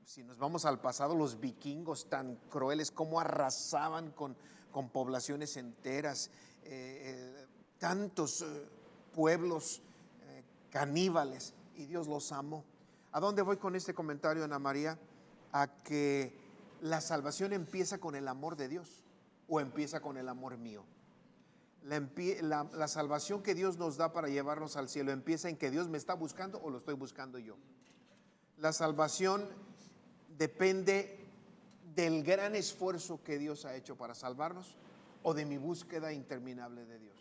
Si nos vamos al pasado, los vikingos tan crueles, cómo arrasaban con poblaciones enteras, tantos pueblos caníbales, y Dios los amó. ¿A dónde voy con este comentario, Ana María? A que la salvación empieza con el amor de Dios o empieza con el amor mío. La salvación que Dios nos da para llevarnos al cielo empieza en que Dios me está buscando o lo estoy buscando yo. La salvación depende del gran esfuerzo que Dios ha hecho para salvarnos o de mi búsqueda interminable de Dios.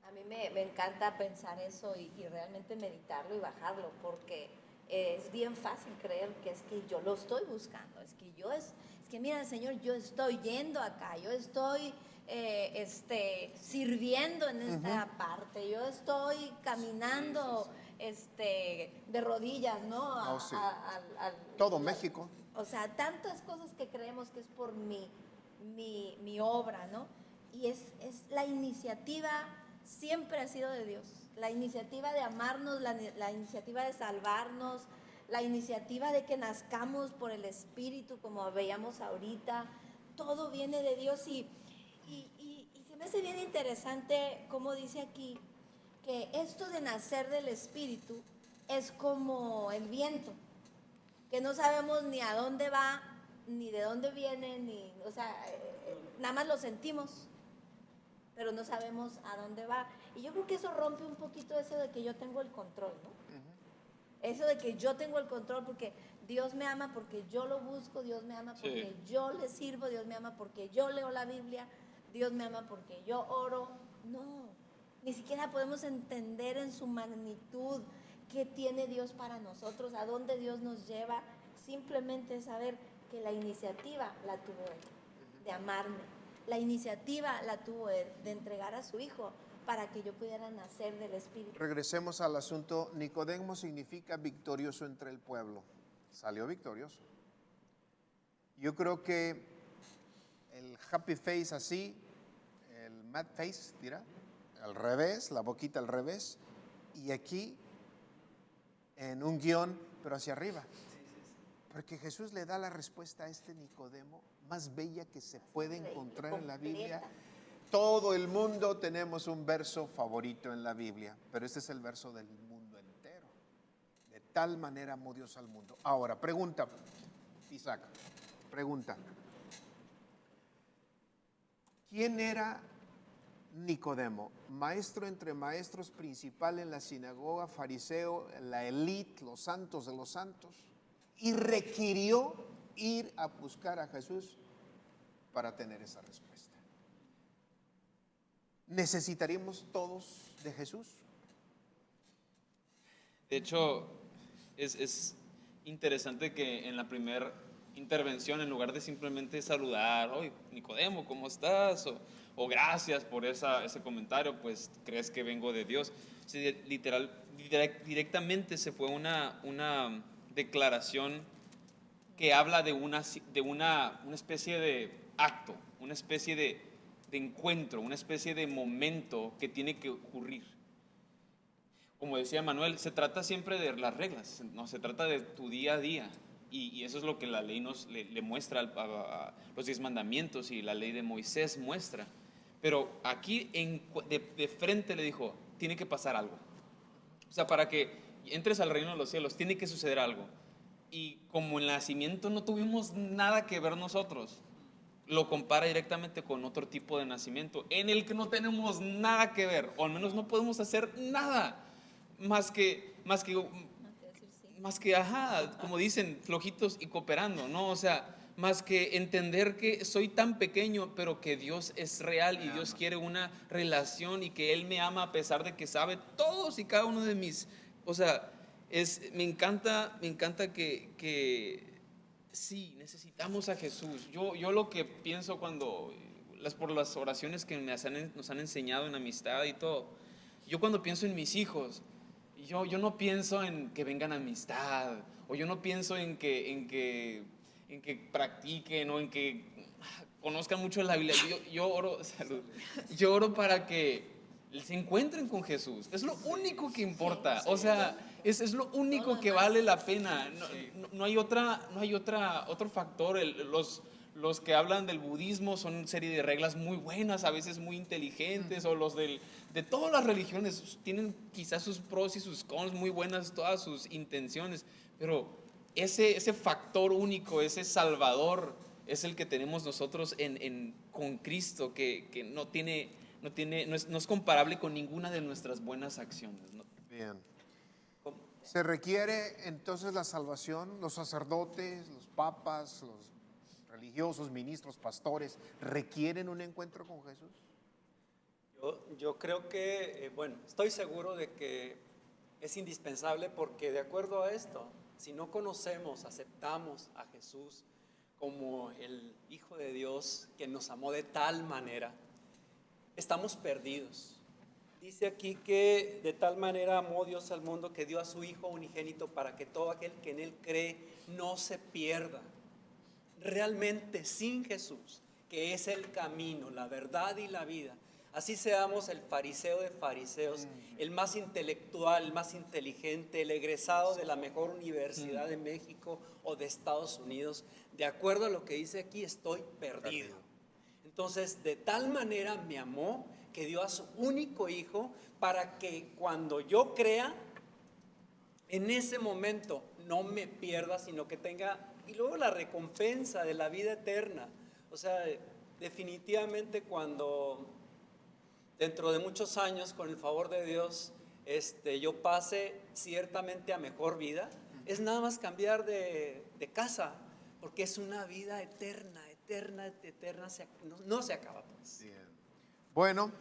A mí me encanta pensar eso y realmente meditarlo y bajarlo, porque es bien fácil creer que es que yo lo estoy buscando, es que mira, Señor, yo estoy yendo acá, yo estoy sirviendo en esta parte, yo estoy caminando de rodillas, ¿no? Sí. Todo México. O sea, tantas cosas que creemos que es por mi obra, ¿no? Y es la iniciativa siempre ha sido de Dios. La iniciativa de amarnos, la iniciativa de salvarnos, la iniciativa de que nazcamos por el Espíritu, como veíamos ahorita, todo viene de Dios y se me hace bien interesante como dice aquí, que esto de nacer del Espíritu es como el viento, que no sabemos ni a dónde va, ni de dónde viene, nada más lo sentimos, pero no sabemos a dónde va. Y yo creo que eso rompe un poquito eso de que yo tengo el control, ¿no? Eso de que yo tengo el control porque Dios me ama porque yo lo busco, Dios me ama porque yo le sirvo, Dios me ama porque yo leo la Biblia, Dios me ama porque yo oro. No, ni siquiera podemos entender en su magnitud qué tiene Dios para nosotros, a dónde Dios nos lleva. Simplemente saber que la iniciativa la tuvo Él, de amarme. La iniciativa la tuvo Él, de entregar a su Hijo para que yo pudiera nacer del Espíritu. Regresemos al asunto. Nicodemo significa victorioso entre el pueblo. Salió victorioso. Yo creo que el happy face así, el mad face, dirá, al revés, la boquita al revés, y aquí en un guión, pero hacia arriba. Porque Jesús le da la respuesta a este Nicodemo más bella que se puede encontrar en la Biblia. Todo el mundo tenemos un verso favorito en la Biblia, pero este es el verso del mundo entero. De tal manera amó Dios al mundo. Ahora, pregunta, Isaac, pregunta. ¿Quién era Nicodemo? Maestro entre maestros, principal en la sinagoga, fariseo, la élite, los santos de los santos, y requirió ir a buscar a Jesús para tener esa respuesta. ¿Necesitaríamos todos de Jesús? De hecho, es interesante que en la primera intervención, en lugar de simplemente saludar, oye, Nicodemo, ¿cómo estás? O gracias por ese comentario, pues crees que vengo de Dios. Sí, directamente se fue una declaración que habla de una especie de acto, una especie de encuentro, una especie de momento que tiene que ocurrir. Como decía Manuel, se trata siempre de las reglas, no se trata de tu día a día, y eso es lo que la ley le muestra a los 10 mandamientos y la ley de Moisés muestra. Pero aquí de frente le dijo, tiene que pasar algo. O sea, para que entres al reino de los cielos, tiene que suceder algo. Y como en el nacimiento no tuvimos nada que ver nosotros, lo compara directamente con otro tipo de nacimiento en el que no tenemos nada que ver, o al menos no podemos hacer nada más que como dicen, flojitos y cooperando, ¿no? O sea, más que entender que soy tan pequeño, pero que Dios es real y Dios quiere una relación y que Él me ama a pesar de que sabe todos y cada uno de mis, o sea, me encanta que sí, necesitamos a Jesús. Yo lo que pienso por las oraciones que nos han enseñado en amistad y todo, yo cuando pienso en mis hijos, yo no pienso en que vengan amistad, o yo no pienso en que practiquen o en que conozcan mucho la Biblia. Yo oro para que se encuentren con Jesús. Es lo único que importa. O sea, es lo único que vale la pena. No hay otro factor. Los que hablan del budismo son una serie de reglas muy buenas, a veces muy inteligentes, o los de todas las religiones tienen quizás sus pros y sus cons muy buenas, todas sus intenciones, pero ese factor único, ese salvador, es el que tenemos nosotros con Cristo, que no es comparable con ninguna de nuestras buenas acciones, ¿no? Bien. ¿Se requiere entonces la salvación? ¿Los sacerdotes, los papas, los religiosos, ministros, pastores, requieren un encuentro con Jesús? Yo creo que, bueno, estoy seguro de que es indispensable porque de acuerdo a esto, si no conocemos, aceptamos a Jesús como el Hijo de Dios que nos amó de tal manera, estamos perdidos. Dice aquí que de tal manera amó Dios al mundo que dio a su Hijo unigénito para que todo aquel que en Él cree no se pierda. Realmente sin Jesús, que es el camino, la verdad y la vida, así seamos el fariseo de fariseos, el más intelectual, el más inteligente, el egresado de la mejor universidad de México o de Estados Unidos, de acuerdo a lo que dice aquí, estoy perdido. Entonces, de tal manera me amó que dio a su único Hijo para que cuando yo crea, en ese momento no me pierda, sino que tenga, y luego la recompensa de la vida eterna. O sea, definitivamente cuando dentro de muchos años, con el favor de Dios, yo pase ciertamente a mejor vida, es nada más cambiar de casa, porque es una vida eterna, no se acaba pues. Bien. Bueno,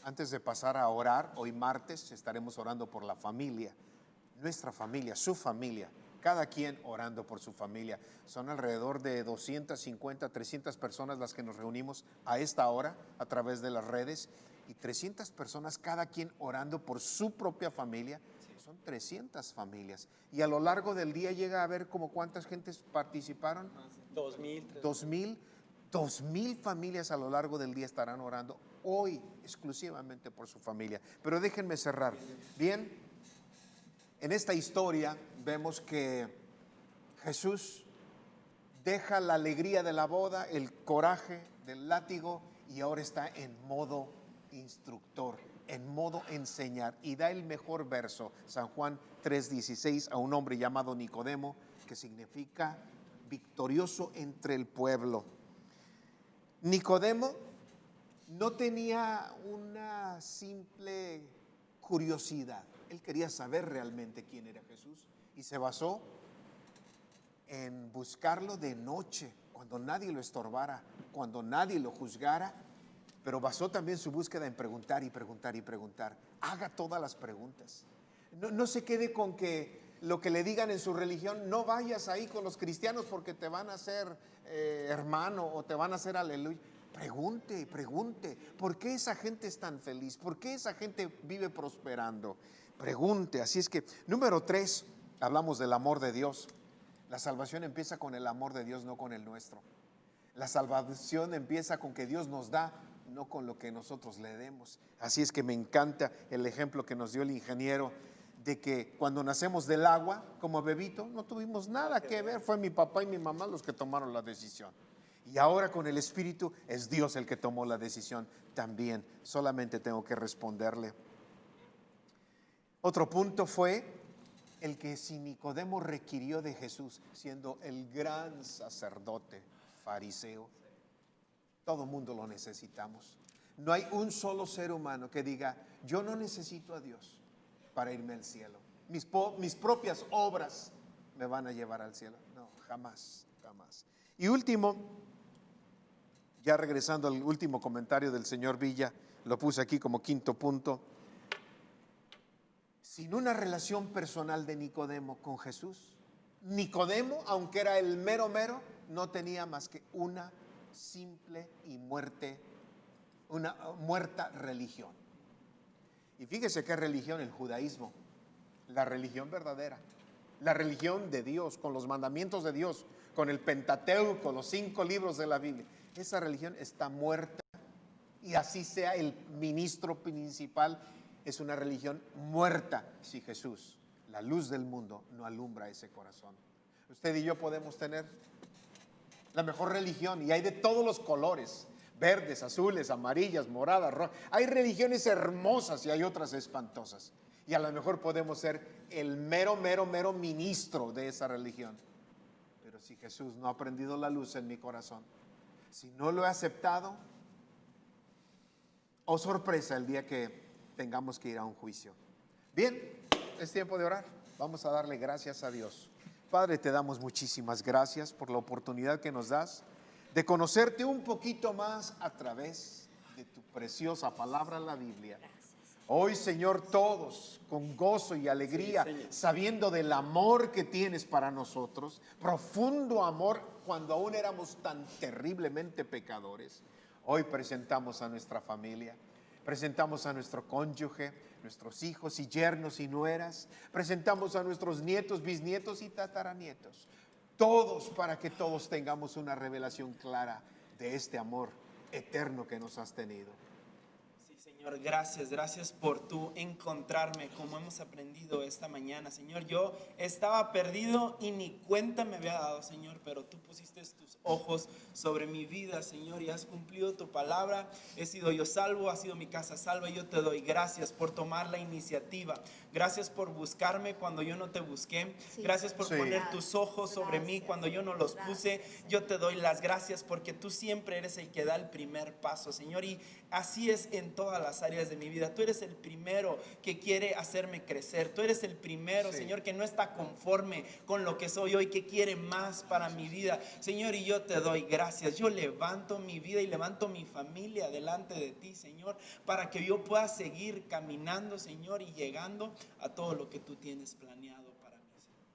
antes de pasar a orar, hoy martes estaremos orando por la familia, nuestra familia, su familia, cada quien orando por su familia. Son alrededor de 250, 300 personas las que nos reunimos a esta hora a través de las redes, y 300 personas cada quien orando por su propia familia. Son 300 familias. Y a lo largo del día llega a ver como cuántas gentes participaron. 2,000 familias a lo largo del día estarán orando hoy exclusivamente por su familia. Pero déjenme cerrar. Bien, en esta historia vemos que Jesús deja la alegría de la boda, el coraje del látigo, y ahora está en modo instructor, en modo enseñar, y da el mejor verso, San Juan 3:16, a un hombre llamado Nicodemo, que significa victorioso entre el pueblo. Nicodemo no tenía una simple curiosidad, él quería saber realmente quién era Jesús, y se basó en buscarlo de noche, cuando nadie lo estorbara, cuando nadie lo juzgara, pero basó también su búsqueda en preguntar y preguntar y preguntar. Haga todas las preguntas. No se quede con que lo que le digan en su religión, no vayas ahí con los cristianos porque te van a hacer hermano o te van a hacer aleluya. Pregunte, pregunte, ¿por qué esa gente es tan feliz? ¿Por qué esa gente vive prosperando? Pregunte. Así es que, número 3, hablamos del amor de Dios. La salvación empieza con el amor de Dios, no con el nuestro. La salvación empieza con que Dios nos da, no con lo que nosotros le demos. Así es que me encanta el ejemplo que nos dio el ingeniero de que cuando nacemos del agua, como bebito, no tuvimos nada que ver. Fue mi papá y mi mamá los que tomaron la decisión. Y ahora con el Espíritu es Dios el que tomó la decisión también. Solamente tengo que responderle. Otro punto fue el que si Nicodemo requirió de Jesús, siendo el gran sacerdote fariseo, todo mundo lo necesitamos. No hay un solo ser humano que diga, yo no necesito a Dios para irme al cielo. Mis propias obras me van a llevar al cielo. No, jamás, jamás. Y último, ya regresando al último comentario del señor Villa, lo puse aquí como quinto punto. Sin una relación personal de Nicodemo con Jesús, Nicodemo, aunque era el mero mero, no tenía más que una simple y muerta religión. Y fíjese qué religión: el judaísmo, la religión verdadera, la religión de Dios, con los mandamientos de Dios, con el Pentateuco, los 5 libros de la Biblia. Esa religión está muerta, y así sea el ministro principal, es una religión muerta si Jesús, la luz del mundo, no alumbra ese corazón. Usted y yo podemos tener la mejor religión, y hay de todos los colores: verdes, azules, amarillas, moradas, rojas. Hay religiones hermosas y hay otras espantosas, y a lo mejor podemos ser el mero ministro de esa religión. Pero si Jesús no ha prendido la luz en mi corazón, si no lo he aceptado, oh sorpresa el día que tengamos que ir a un juicio. Bien, es tiempo de orar. Vamos a darle gracias a Dios. Padre, te damos muchísimas gracias por la oportunidad que nos das de conocerte un poquito más a través de tu preciosa palabra, la Biblia. Hoy, Señor, todos con gozo y alegría, Sí, Señor. sabiendo del amor que tienes para nosotros, profundo amor cuando aún éramos tan terriblemente pecadores. Hoy presentamos a nuestra familia, presentamos a nuestro cónyuge, nuestros hijos y yernos y nueras, presentamos a nuestros nietos, bisnietos y tataranietos, todos para que todos tengamos una revelación clara de este amor eterno que nos has tenido. Sí, Señor, gracias por tú encontrarme como hemos aprendido esta mañana, Señor. Yo estaba perdido y ni cuenta me había dado, Señor, pero tú pusiste tus ojos sobre mi vida, Señor, y has cumplido tu palabra. He sido yo salvo, ha sido mi casa salva, y yo te doy gracias por tomar la iniciativa. Gracias por buscarme cuando yo no te busqué. Sí. Gracias por Sí. poner tus ojos sobre mí Gracias. cuando yo no los puse. Gracias, Señor. Yo te doy las gracias porque tú siempre eres el que da el primer paso, Señor, y así es en todas las áreas de mi vida. Tú eres el primero que quiere hacerme crecer. Tú eres el primero, Sí. Señor, que no está conforme con lo que soy hoy, que quiere más para mi vida, Señor, y yo te doy gracias. Yo levanto mi vida y levanto mi familia delante de ti, Señor, para que yo pueda seguir caminando, Señor, y llegando a todo lo que tú tienes planeado para mí, Señor.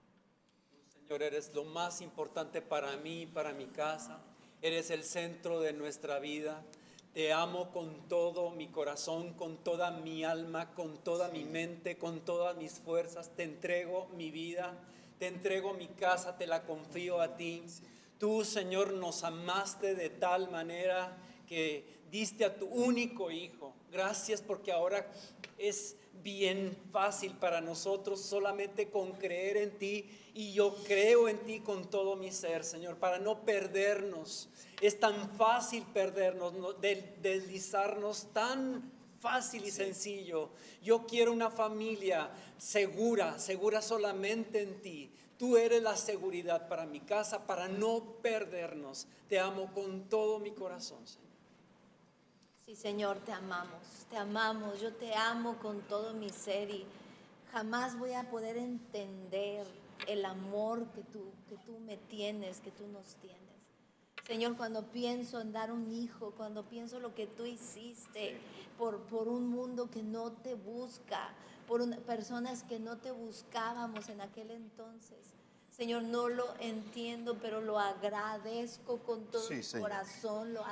Señor, eres lo más importante para mí, para mi casa. Eres el centro de nuestra vida. Te amo con todo mi corazón, con toda mi alma, con toda mi mente, con todas mis fuerzas. Te entrego mi vida, te entrego mi casa, te la confío a ti. Tú, Señor, nos amaste de tal manera que diste a tu único Hijo. Gracias porque ahora es bien fácil para nosotros solamente con creer en ti, y yo creo en ti con todo mi ser, Señor, para no perdernos. Es tan fácil perdernos, deslizarnos, tan fácil y sencillo. Yo quiero una familia segura solamente en ti. Tú eres la seguridad para mi casa, para no perdernos. Te amo con todo mi corazón, Señor. Sí, Señor, te amamos, yo te amo con todo mi ser, y jamás voy a poder entender el amor que tú me tienes, que tú nos tienes. Señor, cuando pienso en dar un hijo, cuando pienso lo que tú hiciste por un mundo que no te busca, por personas que no te buscábamos en aquel entonces. Señor, no lo entiendo, pero lo agradezco con todo Sí, mi Señor. corazón, lo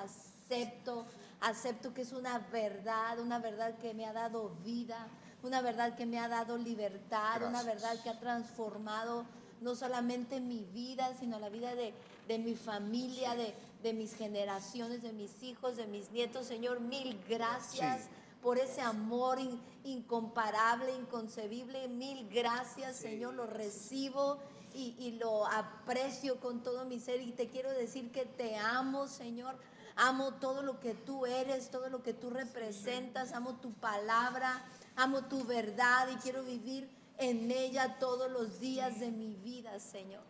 acepto que es una verdad que me ha dado vida, una verdad que me ha dado libertad, una Gracias. verdad que ha transformado no solamente mi vida, sino la vida de mi familia, de mis generaciones, de mis hijos, de mis nietos. Señor, mil gracias Sí. por ese amor incomparable, inconcebible. Mil gracias, Señor, lo recibo y lo aprecio con todo mi ser, y te quiero decir que te amo, Señor. Amo todo lo que tú eres, todo lo que tú representas. Amo tu palabra, amo tu verdad, y quiero vivir en ella todos los días de mi vida, Señor.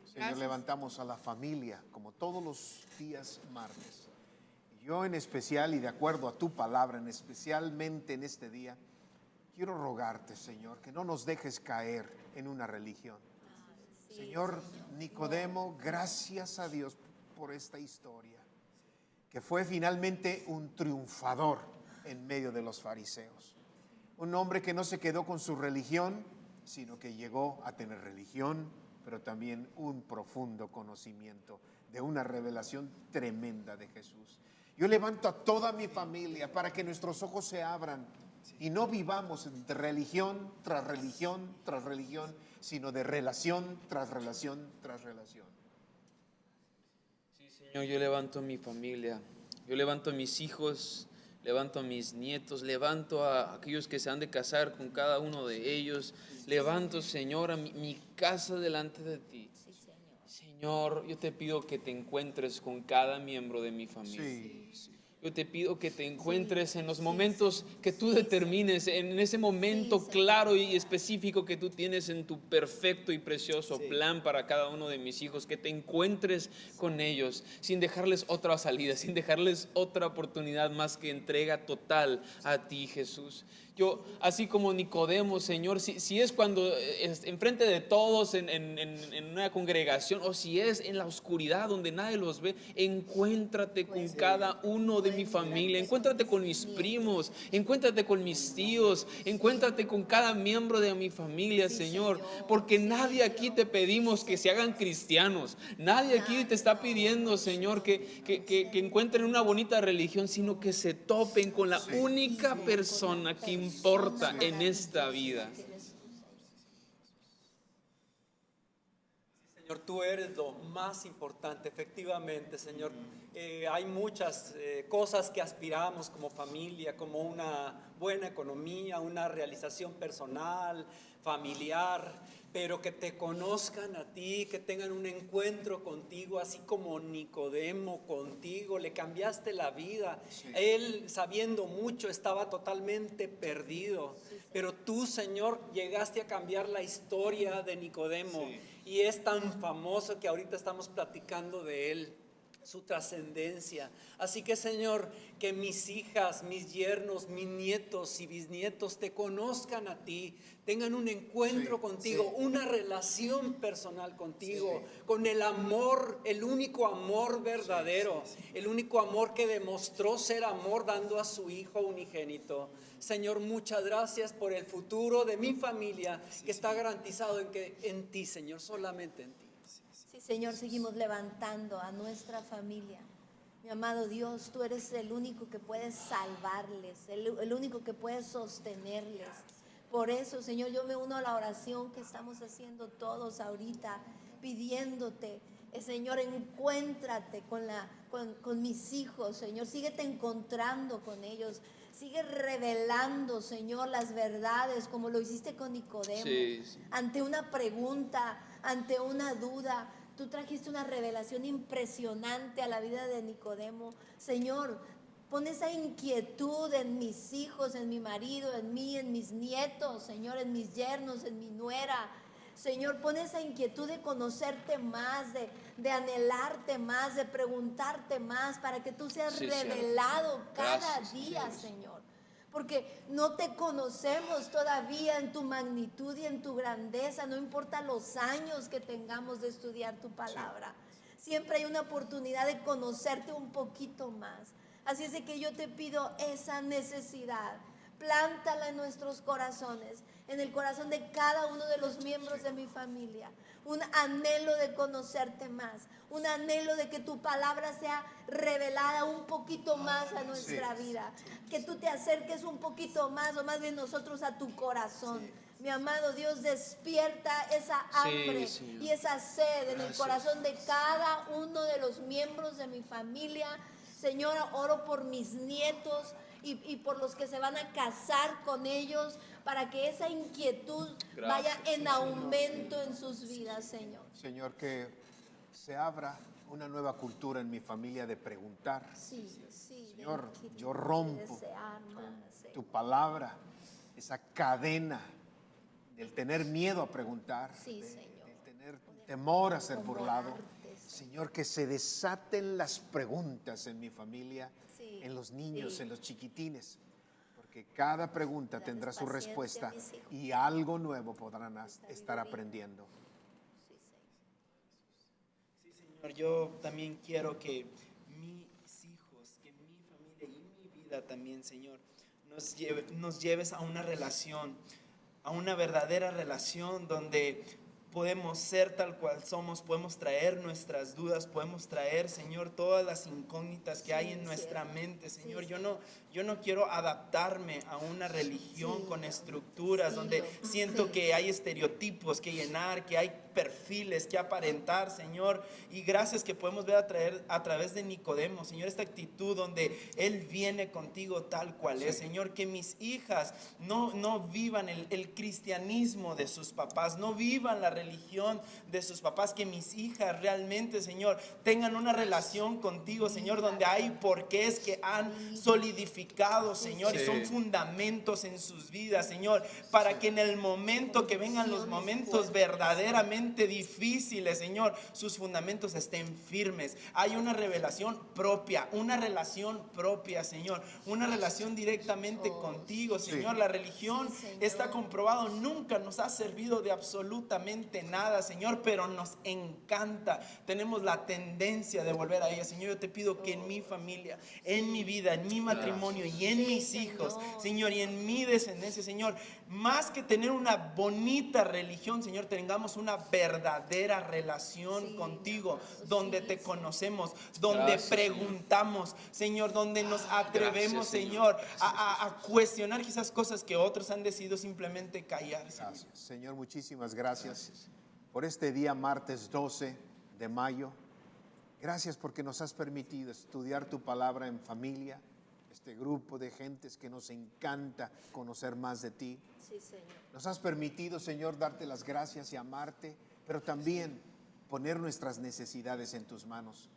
Señor, Gracias. levantamos a la familia como todos los días martes. Y yo en especial, y de acuerdo a tu palabra, especialmente en este día, quiero rogarte, Señor, que no nos dejes caer en una religión. Sí, Señor Nicodemo, gracias a Dios por esta historia, que fue finalmente un triunfador en medio de los fariseos. Un hombre que no se quedó con su religión, sino que llegó a tener religión, pero también un profundo conocimiento de una revelación tremenda de Jesús. Yo levanto a toda mi familia para que nuestros ojos se abran y no vivamos de religión tras religión tras religión, sino de relación tras relación tras relación. Sí, Señor, yo levanto a mi familia, yo levanto a mis hijos, levanto a mis nietos, levanto a aquellos que se han de casar con cada uno de ellos, levanto, Señor, a mi casa delante de ti. sí, Señor. Señor, yo te pido que te encuentres con cada miembro de mi familia. Sí, sí. Yo te pido que te encuentres en los momentos que tú determines, en ese momento Sí, Señor. claro y específico que tú tienes en tu perfecto y precioso plan para cada uno de mis hijos, que te encuentres con ellos sin dejarles otra salida, sin dejarles otra oportunidad más que entrega total a ti, Jesús. Yo, así como Nicodemo, Señor, si es cuando enfrente de todos en una congregación, o si es en la oscuridad donde nadie los ve, encuéntrate con cada uno de en mi familia, encuéntrate con mis primos, encuéntrate con mis tíos, encuéntrate con cada miembro de mi familia, Señor, porque nadie aquí te pedimos que se hagan cristianos, nadie aquí te está pidiendo, Señor, que encuentren una bonita religión, sino que se topen con la única persona que importa en esta vida. Señor, tú eres lo más importante, efectivamente, Señor. Hay muchas cosas que aspiramos como familia, como una buena economía, una realización personal, familiar, pero que te conozcan a ti, que tengan un encuentro contigo, así como Nicodemo contigo, le cambiaste la vida. Él, sabiendo mucho, estaba totalmente perdido, pero tú, Señor, llegaste a cambiar la historia de Nicodemo. Y es tan famoso que ahorita estamos platicando de él, su trascendencia. Así que, Señor, que mis hijas, mis yernos, mis nietos y bisnietos te conozcan a ti, tengan un encuentro contigo, una relación personal contigo, con el amor, el único amor verdadero, el único amor que demostró ser amor dando a su Hijo unigénito. Señor, muchas gracias por el futuro de mi familia, que está garantizado en ti, Señor, solamente en ti. Sí, Señor, seguimos levantando a nuestra familia. Mi amado Dios, tú eres el único que puedes salvarles, el único que puedes sostenerles. Por eso, Señor, yo me uno a la oración que estamos haciendo todos ahorita, pidiéndote, Señor, encuéntrate con mis hijos, Señor, síguete encontrando con ellos. Sigue revelando, Señor, las verdades como lo hiciste con Nicodemo. Ante una pregunta, ante una duda, tú trajiste una revelación impresionante a la vida de Nicodemo. Señor, pon esa inquietud en mis hijos, en mi marido, en mí, en mis nietos, Señor, en mis yernos, en mi nuera. Señor, pon esa inquietud de conocerte más, de anhelarte más, de preguntarte más, para que tú seas revelado cada día, Señor. Porque no te conocemos todavía en tu magnitud y en tu grandeza, no importa los años que tengamos de estudiar tu palabra. Siempre hay una oportunidad de conocerte un poquito más. Así es de que yo te pido esa necesidad, plántala en nuestros corazones, en el corazón de cada uno de los miembros de mi familia. Un anhelo de conocerte más, un anhelo de que tu palabra sea revelada un poquito más a nuestra vida, que tú te acerques un poquito más, o más bien nosotros, a tu corazón. Mi amado Dios, despierta esa hambre y esa sed en el corazón de cada uno de los miembros de mi familia. Señor, oro por mis nietos y por los que se van a casar con ellos, para que esa inquietud vaya en aumento en sus vidas, Señor. Señor, que se abra una nueva cultura en mi familia de preguntar. Señor, yo rompo con tu palabra esa cadena del tener miedo a preguntar, del tener temor a ser burlado. Señor, que se desaten las preguntas en mi familia, en los niños, en los chiquitines, porque cada pregunta tendrá su respuesta y algo nuevo podrán estar aprendiendo. Sí, Señor, yo también quiero que mis hijos, que mi familia y mi vida también, Señor, nos lleves a una relación, a una verdadera relación donde podemos ser tal cual somos, podemos traer nuestras dudas, podemos traer, Señor, todas las incógnitas que hay en nuestra mente, Señor. Yo no quiero adaptarme a una religión con estructuras donde siento que hay estereotipos que llenar, que hay perfiles que aparentar, Señor. Y gracias que podemos ver a través de Nicodemo, Señor, esta actitud donde Él viene contigo tal cual es, Señor. Que mis hijas no vivan el cristianismo de sus papás, no vivan la religión de sus papás. Que mis hijas realmente, Señor, tengan una relación contigo, Señor, donde hay porqués que han solidificado, Señor, y son fundamentos en sus vidas, Señor, para que en el momento que vengan los momentos verdaderamente verdaderamente difíciles, Señor, sus fundamentos estén firmes. Hay una revelación propia, una relación propia, Señor, una relación directamente contigo, Señor. La religión está comprobado, nunca nos ha servido de absolutamente nada, Señor, pero nos encanta. Tenemos la tendencia de volver a ella, Señor. Yo te pido que en mi familia, en mi vida, en mi matrimonio y en mis hijos, Señor, y en mi descendencia, Señor, más que tener una bonita religión, Señor, tengamos una verdadera relación contigo, donde te conocemos, donde preguntamos, Señor, donde nos atrevemos, Señor, a cuestionar quizás cosas que otros han decidido simplemente callar. Gracias, Señor, muchísimas gracias por este día martes 12 de mayo. Gracias porque nos has permitido estudiar tu palabra en familia, este grupo de gentes que nos encanta conocer más de ti. Sí, Señor. Nos has permitido, Señor, darte las gracias y amarte, pero también poner nuestras necesidades en tus manos,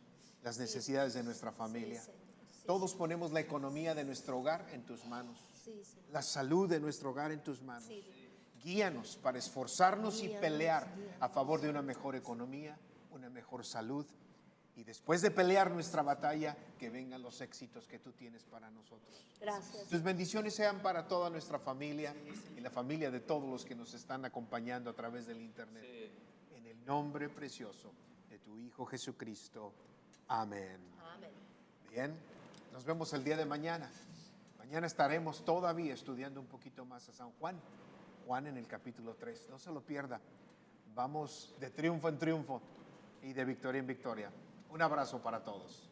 las necesidades de nuestra familia. Sí, Señor. Sí, Todos ponemos la economía de nuestro hogar en tus manos, sí, Señor. la salud de nuestro hogar en tus manos. Sí. Guíanos para esforzarnos y Guíanos, pelear guíanos. a favor de una mejor economía, una mejor salud. Y después de pelear nuestra batalla, que vengan los éxitos que tú tienes para nosotros. Gracias. Tus bendiciones sean para toda nuestra familia y la familia de todos los que nos están acompañando a través del internet. En el nombre precioso de tu Hijo Jesucristo. Amén. Amén. Bien, nos vemos el día de mañana. Mañana estaremos todavía estudiando un poquito más a San Juan. Juan en el capítulo 3. No se lo pierda. Vamos de triunfo en triunfo y de victoria en victoria. Un abrazo para todos.